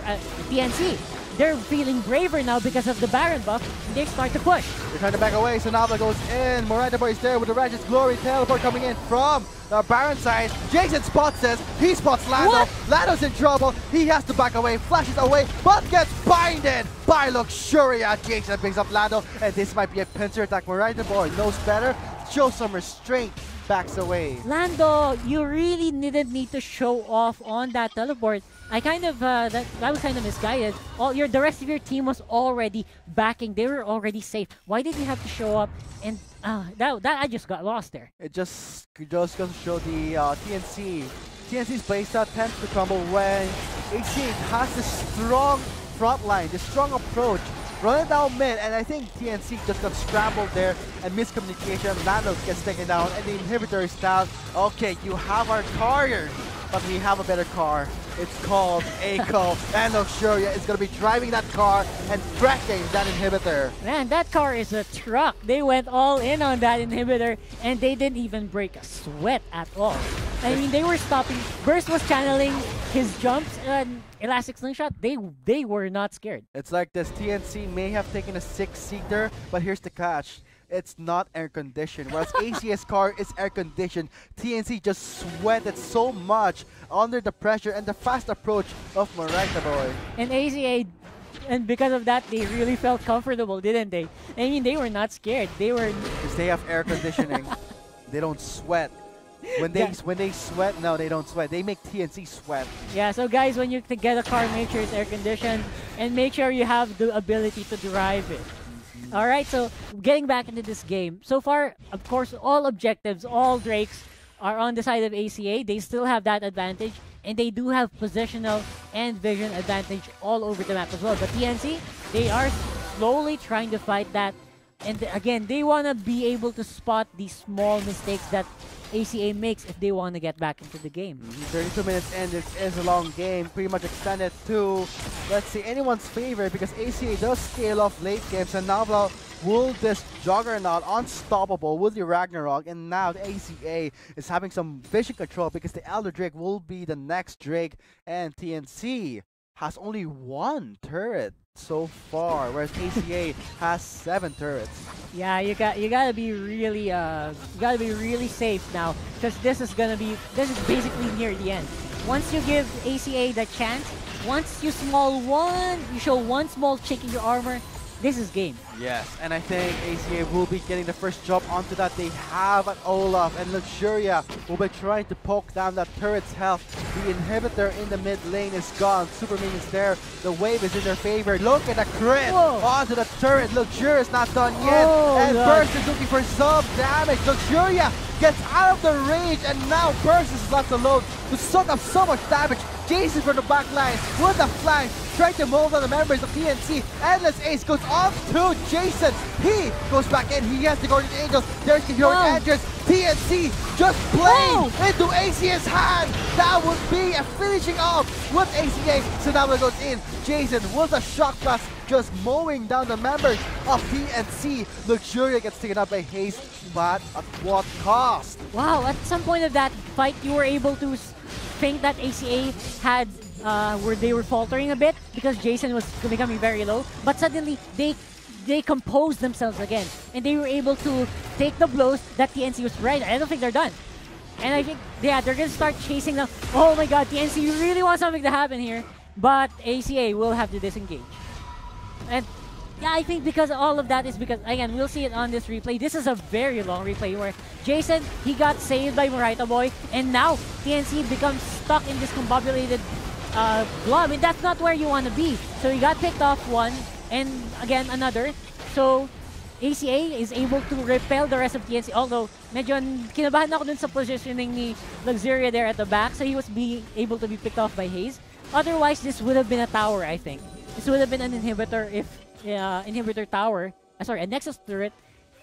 TNC. They're feeling braver now because of the Baron buff. They start to push. They're trying to back away. Sanabla goes in. Morita Boy is there with the Righteous Glory teleport coming in from the Baron side. Jason spots this. He spots Lando. What? Lando's in trouble. He has to back away. Flashes away, but gets binded by Luxuria. Jason picks up Lando, and this might be a pincer attack. Morita Boy knows better. Shows some restraint. Backs away. Lando, you really didn't need to show off on that teleport. I was kind of misguided. The rest of your team was already backing. They were already safe. Why did you have to show up? And that I just got lost there. It just goes to show the TNC. TNC's playstyle tends to crumble when ACA has this strong front line, this strong approach. Running down mid, and I think TNC just got scrambled there, and miscommunication. Lando gets taken down, and the inhibitor is down. Okay, you have our carrier, but we have a better car. It's called ACA, and Luxuria is going to be driving that car and wrecking that inhibitor. Man, that car is a truck. They went all in on that inhibitor, and they didn't even break a sweat at all. I mean, they were stopping. Burst was channeling his jumps, and Elastic Slingshot, they were not scared. It's like this TNC may have taken a 6-seater, but here's the catch. It's not air-conditioned, whereas ACA's car is air-conditioned. TNC just sweated so much under the pressure and the fast approach of Morita Boy. And ACA, and because of that, they really felt comfortable, didn't they? I mean, they were not scared. Because they have air conditioning. They don't sweat. When they sweat, no, they don't sweat. They make TNC sweat. Yeah, so guys, when you get a car, make sure it's air-conditioned and make sure you have the ability to drive it. Alright, so getting back into this game. So far, of course, all objectives, all Drakes are on the side of ACA. They still have that advantage, and they do have positional and vision advantage all over the map as well. But TNC, they are slowly trying to fight that. And again, they want to be able to spot these small mistakes that ACA makes if they want to get back into the game. 32 minutes in, this is a long game, pretty much extended to, let's see, anyone's favor, because ACA does scale off late games, and Navla will this Juggernaut unstoppable with the Ragnarok, and now the ACA is having some vision control because the Elder Drake will be the next Drake, and TNC has only 1 turret so far, whereas ACA has 7 turrets. Yeah, you gotta be really safe now, because this is basically near the end. Once you give ACA the chance, once you show one small chink in your armor, this is game. Yes, and I think ACA will be getting the first jump onto that. They have an Olaf, and Luxuria will be trying to poke down that turret's health. The inhibitor in the mid lane is gone. Superman is there. The wave is in their favor. Look at the crit onto the turret. Luxuria is not done yet. And Burst is looking for some damage. Luxuria gets out of the range, and now Burst is left alone to suck up so much damage. Jason from the back line with the flank, trying to mold on the members of TNC. Endless Ace goes off to Jason. He goes back in. He has to go to the Angels. There's the heroic entrance. TNC just playing into ACA's hand. That would be a finishing off with ACA. So now it goes in. Jason with a shock blast, just mowing down the members of TNC. Luxuria gets taken up by Haze, but at what cost? Wow, at some point of that fight, you were able to think that ACA had where they were faltering a bit because Jason was becoming very low, but suddenly they composed themselves again, and they were able to take the blows that TNC was right. I don't think they're done. And I think, yeah, they're going to start chasing them. Oh my god, TNC, you really want something to happen here. But ACA will have to disengage. And yeah, I think because all of that is because, again, we'll see it on this replay. This is a very long replay where Jason, he got saved by Morita Boy, and now TNC becomes stuck in this combobulated blob. I mean, that's not where you want to be. So he got picked off one, and again, another. So ACA is able to repel the rest of TNC, although medyo kinabahan ako dun sa positioning ni Luxuria there at the back, so he was being able to be picked off by Haze. Otherwise, this would have been a tower, I think. This would have been an inhibitor if inhibitor tower, a Nexus turret,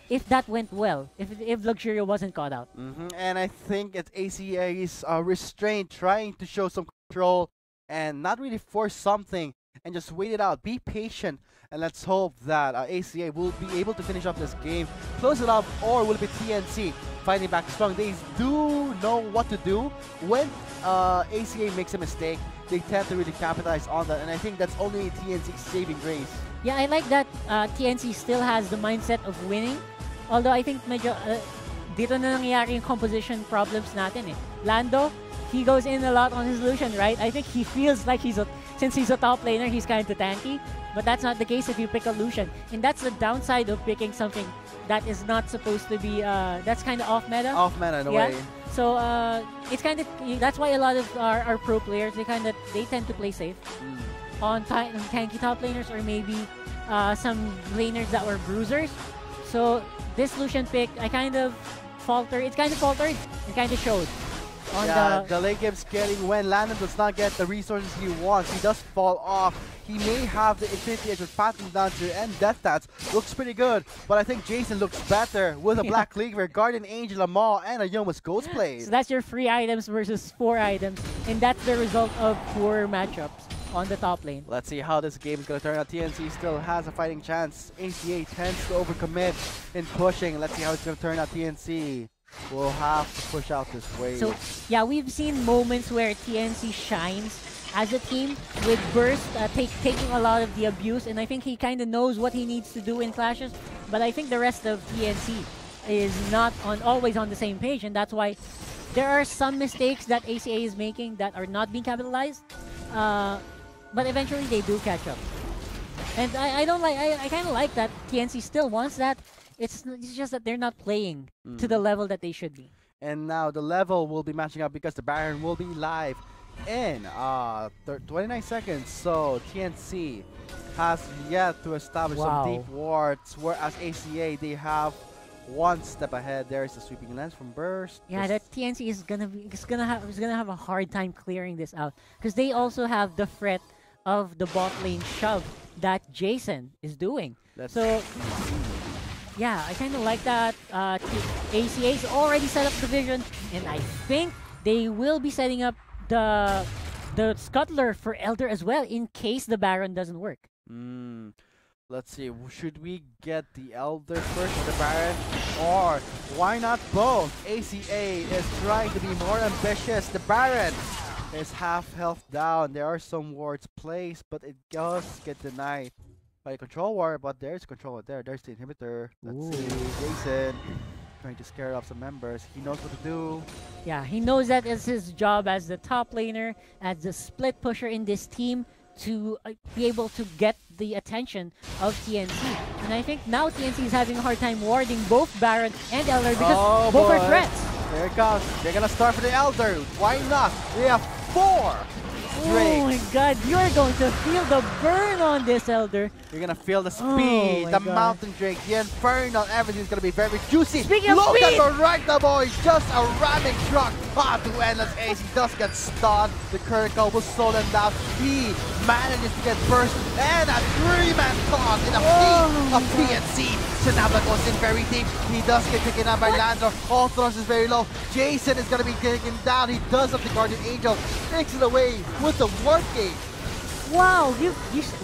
if that went well, if Luxuria wasn't caught out. And I think it's ACA's restraint, trying to show some control and not really force something and just wait it out. Be patient, and let's hope that ACA will be able to finish off this game, close it up, or will it be TNC fighting back strong. They do know what to do when ACA makes a mistake. They tend to really capitalize on that, and I think that's only TNC's saving grace. Yeah, I like that TNC still has the mindset of winning. Although I think medyo dito na nangyayari yung composition problems natin eh. Lando, he goes in a lot on his Lucian, right? I think he feels like since he's a top laner, he's kind of tanky. But that's not the case if you pick a Lucian. And that's the downside of picking something that is not supposed to be, that's kind of off meta. Off meta in a way. So it's kind of, that's why a lot of our pro players, they tend to play safe on tanky top laners, or maybe some laners that were bruisers. So this Lucian pick, it kind of faltered. It kind of showed. On the late game's getting when Landon does not get the resources he wants. He does fall off. He may have the Infinity Edge with Phantom Dancer and Death Tats. Looks pretty good, but I think Jason looks better with a Black Cleaver, Guardian Angel, a Maw, and a Yoma's Ghost Blade. So that's your 3 items versus 4 items, and that's the result of poor matchups on the top lane. Let's see how this game is going to turn out. TNC still has a fighting chance. ACA tends to overcommit in pushing. Let's see how it's going to turn out. TNC will have to push out this wave. So, yeah, we've seen moments where TNC shines as a team with Burst taking a lot of the abuse, and I think he kind of knows what he needs to do in clashes, but I think the rest of TNC is not always on the same page, and that's why there are some mistakes that ACA is making that are not being capitalized, but eventually they do catch up. And I kind of like that TNC still wants that. It's just that they're not playing to the level that they should be. And now the level will be matching up because the Baron will be live in 29 seconds. So TNC has yet to establish some deep wards, whereas ACA, they have one step ahead. There's the sweeping lens from Burst. Yeah, that TNC is gonna have a hard time clearing this out because they also have the threat of the bot lane shove that Jason is doing. Yeah, I kind of like that. ACA's already set up the vision, and I think they will be setting up the Scuttler for Elder as well in case the Baron doesn't work. Let's see, should we get the Elder first or the Baron? Or why not both? ACA is trying to be more ambitious. The Baron is half health down. There are some wards placed, but it does get denied by a control ward, but there's control there. There's the inhibitor. Let's see, Jason trying to scare off some members. He knows what to do. Yeah, he knows that it's his job as the top laner, as the split pusher in this team, to be able to get the attention of TNC. And I think now TNC is having a hard time warding both Baron and Elder because both are threats. There it comes. They're gonna start for the Elder. Why not? We have 4 Drakes. Oh my god, you're going to feel the burn on this Elder. You're gonna feel the speed, the Mountain Drake, the Infernal, everything's gonna be very juicy. Speaking of Look speed! at the right now, boys, just a ramming truck. To Endless Ace, he does get stunned. The Curricle will slow them down. He manages to get burst and a 3-man caught in a feed of TNC. Sanabla goes in very deep. He does get taken out by Landor. All thrust is very low. Jason is gonna be taken down. He does have the Guardian Angel. Takes it away with the Warp Gate. Wow,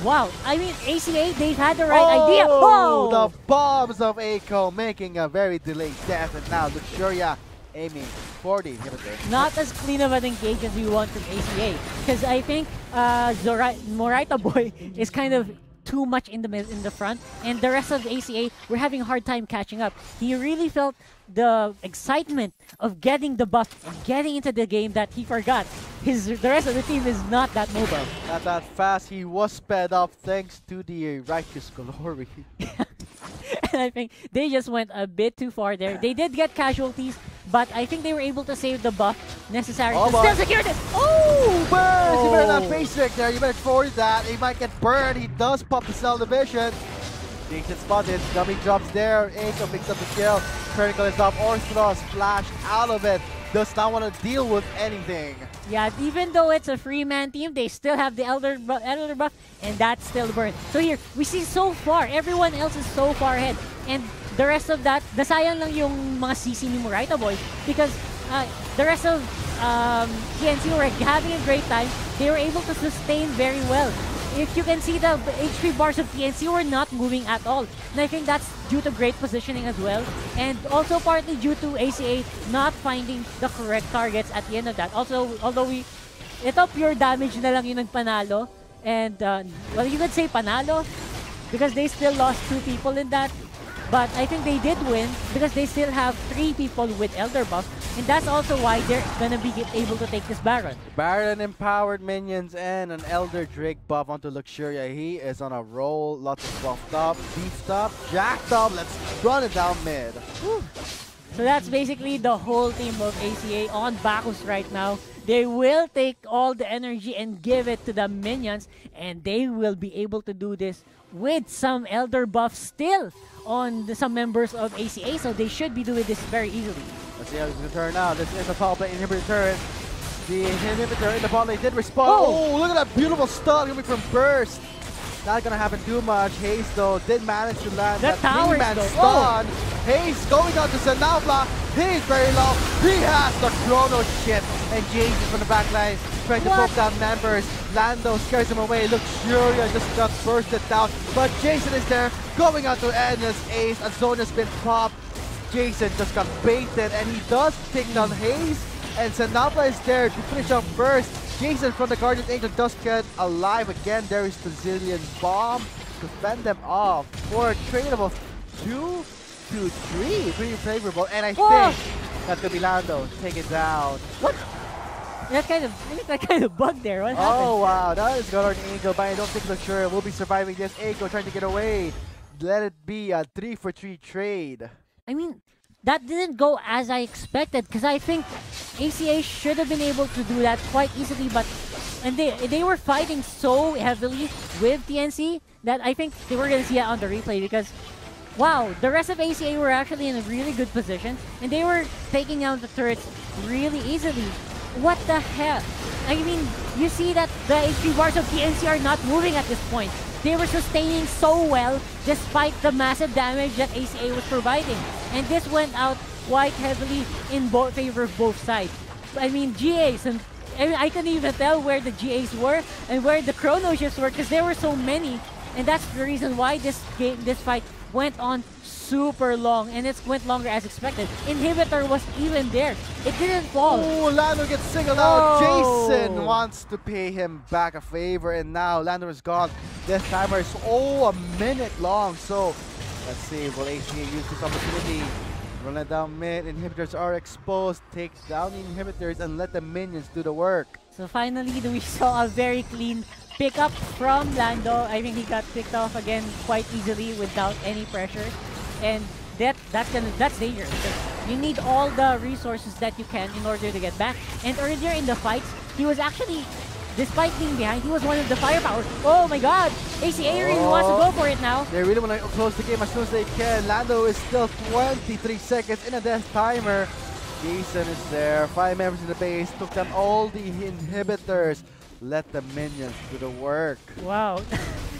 wow. I mean, ACA, they've had the right idea. Whoa! The bombs of Echo making a very delayed death, and now Luxuria aiming for the inhibitor. Not as clean of an engage as you want from ACA, because I think Moraita Boy is kind of too much in the front, and the rest of the ACA were having a hard time catching up. He really felt the excitement of getting the buff and getting into the game that he forgot the rest of the team is not that mobile. Not that fast. He was sped up thanks to the Righteous Glory. And I think they just went a bit too far there. They did get casualties, but I think they were able to save the buff necessary to still secure this. Oh, Burst! You better not face trick there. You better forward that. He might get burned. He does pop the cell division. Jason spotted. Dummy drops there. Echo picks up the kill. Critical is up. Orthros flashed out of it. Does not want to deal with anything. Yeah, even though it's a 3-man team, they still have the Elder buff, and that's still burned. So here, we see so far, everyone else is so far ahead. And the rest of that, nasayang lang yung mga CC ni Moraita Boy because the rest of TNC were having a great time. They were able to sustain very well. if you can see, the HP bars of TNC were not moving at all. And I think that's due to great positioning as well. And also partly due to ACA not finding the correct targets at the end of that. Also, although ito pure damage na lang yung nagpanalo. And, well, you could say panalo because they still lost 2 people in that. But I think they did win because they still have 3 people with Elder buffs. And that's also why they're gonna be able to take this Baron. Baron empowered minions and an Elder Drake buff onto Luxuria. He is on a roll. Lots of buffed up, beefed up, jacked up. Let's run it down mid. Whew. So that's basically the whole team of ACA on Bacchus right now. They will take all the energy and give it to the minions, and they will be able to do this with some Elder buffs still on some members of ACA, so they should be doing this very easily. Let's see how this is going to turn out. This is a power play inhibitor turret. The inhibitor in the bot lane did respond. Oh, look at that beautiful stun coming from Burst. Not gonna happen too much. Hayes though did manage to land the that towers, man though. stun. Hayes going down to Sanabla. He's very low. He has the chrono shit. And James from the back line trying to poke down members. Lando scares him away. Luxuria just got bursted down. But Jason is there going out to end his ace. A zone has been popped. Jason just got baited and he does take down Hayes. And Sanabla is there to finish off first. Jason from the Guardian Angel does get alive again. There is the Zillion Bomb to fend them off for a trade of 2 to 3. Pretty favorable. And I think that's gonna be Lando. Take it down. What? That kind of bug there. What happened? Oh wow, that is Guardian Angel, but I don't think Luxuria will be surviving this. Echo trying to get away. Let it be a 3 for 3 trade. I mean, that didn't go as I expected because I think ACA should have been able to do that quite easily, but they were fighting so heavily with TNC that I think they were going to see it on the replay because, wow, the rest of ACA were actually in a really good position and they were taking out the turrets really easily. What the hell? I mean, you see that the HP bars of TNC are not moving at this point. They were sustaining so well despite the massive damage that ACA was providing. And this went out quite heavily in favor of both sides. I mean, GAs, and I couldn't even tell where the GAs were and where the chrono shifts were because there were so many. And that's the reason why this fight went on super long, and it went longer as expected. Inhibitor was even there. It didn't fall. Oh, Lando gets singled out. Jason wants to pay him back a favor, and now Lando is gone. This timer is a minute long, so let's see, will ACA use this opportunity? Run it down mid, inhibitors are exposed, take down the inhibitors and let the minions do the work. So finally, we saw a very clean pickup from Lando. I think he got picked off again quite easily without any pressure. And that's dangerous because you need all the resources that you can in order to get back. And earlier in the fights, he was actually, despite being behind, he was one of the firepower. Oh my god! ACA really wants to go for it now. They really want to close the game as soon as they can. Lando is still 23 seconds in a death timer. Jason is there. 5 members in the base. Took down all the inhibitors. Let the minions do the work. Wow.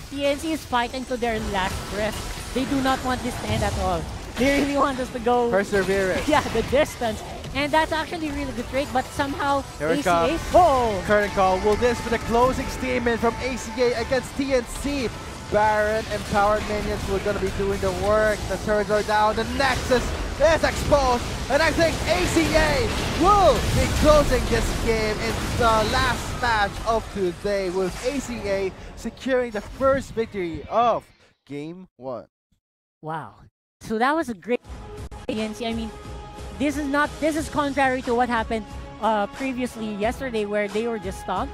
TNC is fighting to their last breath. They do not want this to end at all. They really want us to go... Perseverance. Yeah, the distance. And that's actually really good trade, but somehow Here it ACA... comes. Oh! Curtain call. Will this be the closing statement from ACA against TNC? Baron empowered minions who are going to be doing the work. The turrets are down. The Nexus is exposed. And I think ACA will be closing this game in the last match of today, with ACA securing the first victory of Game 1. Wow. So that was a great TNC. I mean, this is contrary to what happened previously yesterday where they were just stomped.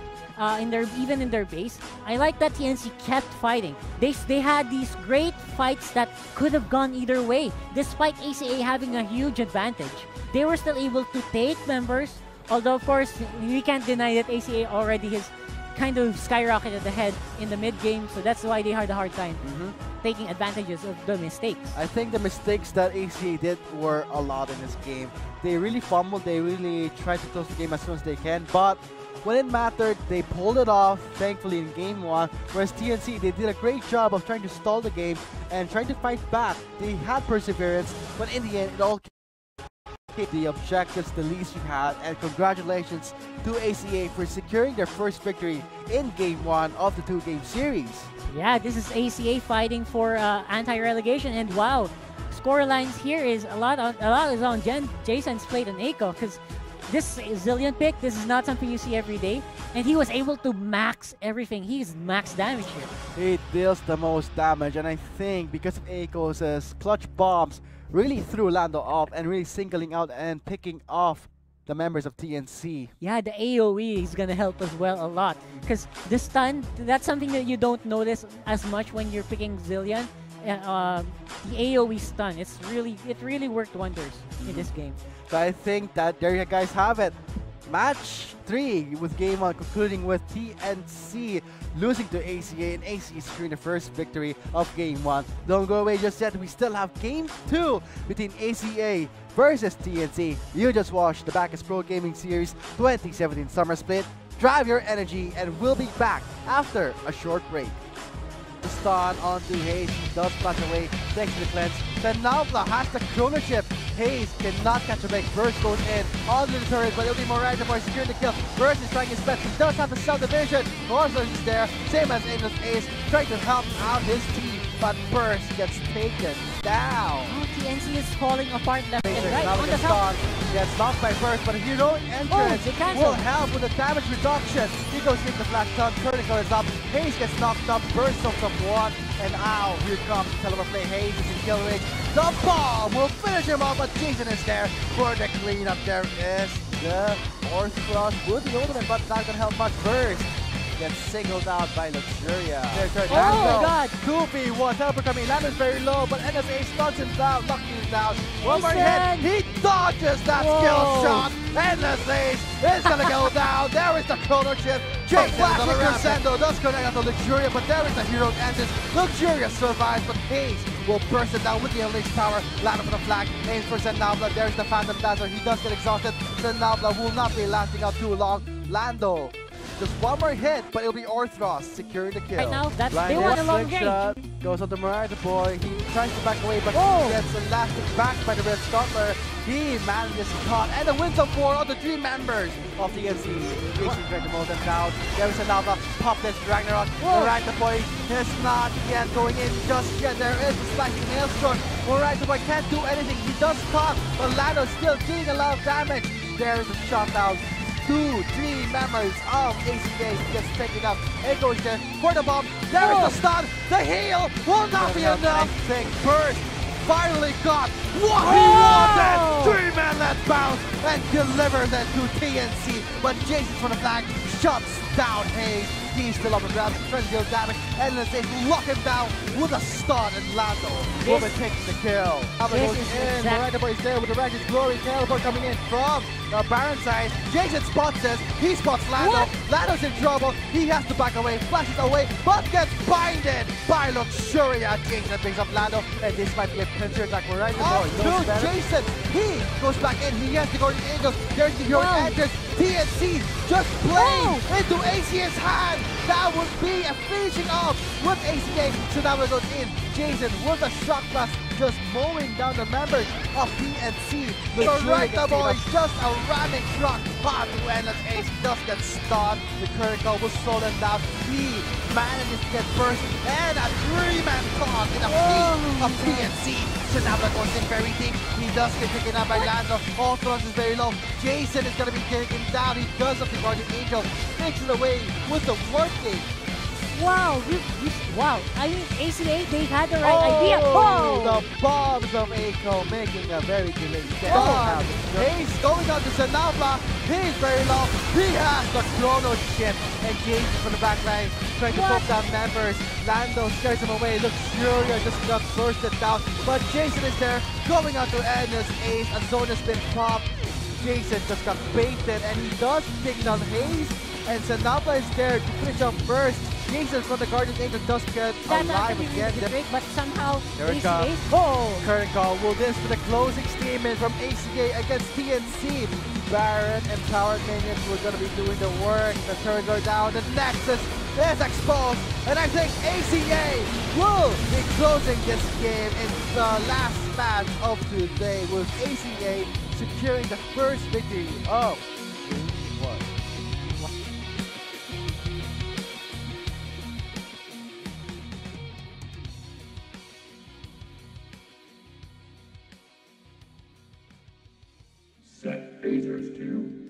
Even in their base. I like that TNC kept fighting. They had these great fights that could have gone either way. Despite ACA having a huge advantage, they were still able to take members. Although of course we can't deny that ACA already has kind of skyrocketed ahead in the mid game, so that's why they had a hard time taking advantages of the mistakes. I think the mistakes that ACA did were a lot in this game. They really fumbled. They really tried to close the game as soon as they can, but when it mattered, they pulled it off, thankfully, in Game 1. Whereas TNC, they did a great job of trying to stall the game and trying to fight back. They had perseverance, but in the end, it all The objectives the least you had, and congratulations to ACA for securing their first victory in Game 1 of the 2-game series. Yeah, this is ACA fighting for anti-relegation, and wow, score lines here is a lot is on Jason's plate and Aiko, because this Zillion pick, this is not something you see every day, and he was able to max everything. He's max damage here. He deals the most damage, and I think because of Aiko's clutch bombs really threw Lando off and really singling out and picking off the members of TNC. Yeah, the AoE is gonna help as well a lot, because the stun, that's something that you don't notice as much when you're picking Zillion. The AoE stun, it really worked wonders in this game. So I think that there you guys have it. Match 3 with Game 1 concluding with TNC losing to ACA, and ACA securing the first victory of Game 1. Don't go away just yet, we still have Game 2 between ACA versus TNC. You just watched the Bacchus Pro Gaming Series 2017 Summer Split. Drive your energy, and we'll be back after a short break. The stun onto Hayes, he does flash away thanks to the cleanse. Then Navla has the chrono chip. Hayes cannot catch a break. Burst goes in onto the turret, but it'll be more right before securing the kill. Burst is trying his best. He does have the self-division. Orthos is there, same as Angel's Ace, trying to help out his team, but Burst gets taken down. Oh, TNC is falling apart left and right Now on the gets top. stunned. Gets knocked by Burst, but a heroic entrance they cancel. will help with the damage reduction. He goes into the flash stun, Critical is up. Hayes gets knocked up, Burst soaks up one, and ow, here comes Telever Play. Hayes is in kill range. The bomb will finish him off, but Jason is there for the cleanup. There is the Orthros with the ultimate, but not gonna help much. Burst gets singled out by Luxuria. Oh, God. 2v1, Teleporter coming. Lando's very low, but NSA stuns him down, knocking him down. One more Jason. hit, he dodges that Whoa. skill shot. Endless Ace is gonna go down. There is the chrono chip. Jason Classic is on the Crescendo does connect out to Luxuria, but there is the heroic entrance. Luxuria survives, but Hayes will burst it down with the Unleashed Power. Lando for the flag, aims for Zenabla. There's the Phantom Dancer. He does get exhausted. Zenabla will not be lasting out too long. Lando, just one more hit, but it'll be Orthros securing the kill. Right now, they Blinded want a long slick range. shot, goes on the Mirage boy. He tries to back away, but Oh. he gets elastic back by the Red Scuttler. He manages to caught, and the wins of 4 of the 3 members of the NC. Jason trying to mow them down. There is another pop this Ragnarok. Alright, the boy is not yet going in just yet. There is a spiky Hailstorm. Alright, the boy can't do anything. He does caught, but Lando still doing a lot of damage. There is a shutdown. 2-3 members of ACA gets taken up. Echo is there for the bomb. There is the stun. The heal will not be enough. Burst finally got what he wanted. 3-man let bounce and delivers it to TNC. But Jason from the flag shuts down Hayes. He's still on the ground, trying to deal damage, and let's say lock him down with a stun, and Lando will be taking the kill. Lando goes in, Miranda Boy is there with the Righteous Glory, teleport coming in from the Baron side. Jason spots this, he spots Lando. Lando's in trouble, he has to back away, flashes away, but gets binded by Luxuria. Jason brings up Lando, and this might be a pincer attack. Miranda Boy knows better. Jason, he goes back in, he has to go to the Angels. There's the heroic entrance. TNC just playing into ACA's hand. That would be a finishing off with ACA. So now it goes in. Jason with a shock blast just mowing down the members of TNC. The right the boy, just a ramming truck hard to Endless Ace. Does get stunned. The critical will slow them down. He manages to get first and a 3-man caught in a feat of TNC. Shenabla goes in very deep. He does get taken out by Lando. All throws is very low. Jason is going to be taken down. He does have the Guardian Angel. Takes it away with the working. Wow, wow. I mean, ACA, they had the right idea. The bombs of Eiko making a very delayed stand. He's going down to Zenabla. He's very low. He has the chrono chip. And Jason from the back line trying to poke down members. Lando scares him away. Luxuria just got bursted down. But Jason is there going out to Endless Ace. A zone has been popped. Jason just got baited, and he does take down Hayes. And Zenabla is there to finish up first. Jason from the Guardian Angel does get alive again. But somehow, ACA. Oh! Current call. Will this be the closing statement from ACA against TNC? Baron and Power Minions were going to be doing the work. The turrets are down. The Nexus is exposed. And I think ACA will be Closing this game in the last match of today with ACA securing the first victory of Game 1. Set phasers to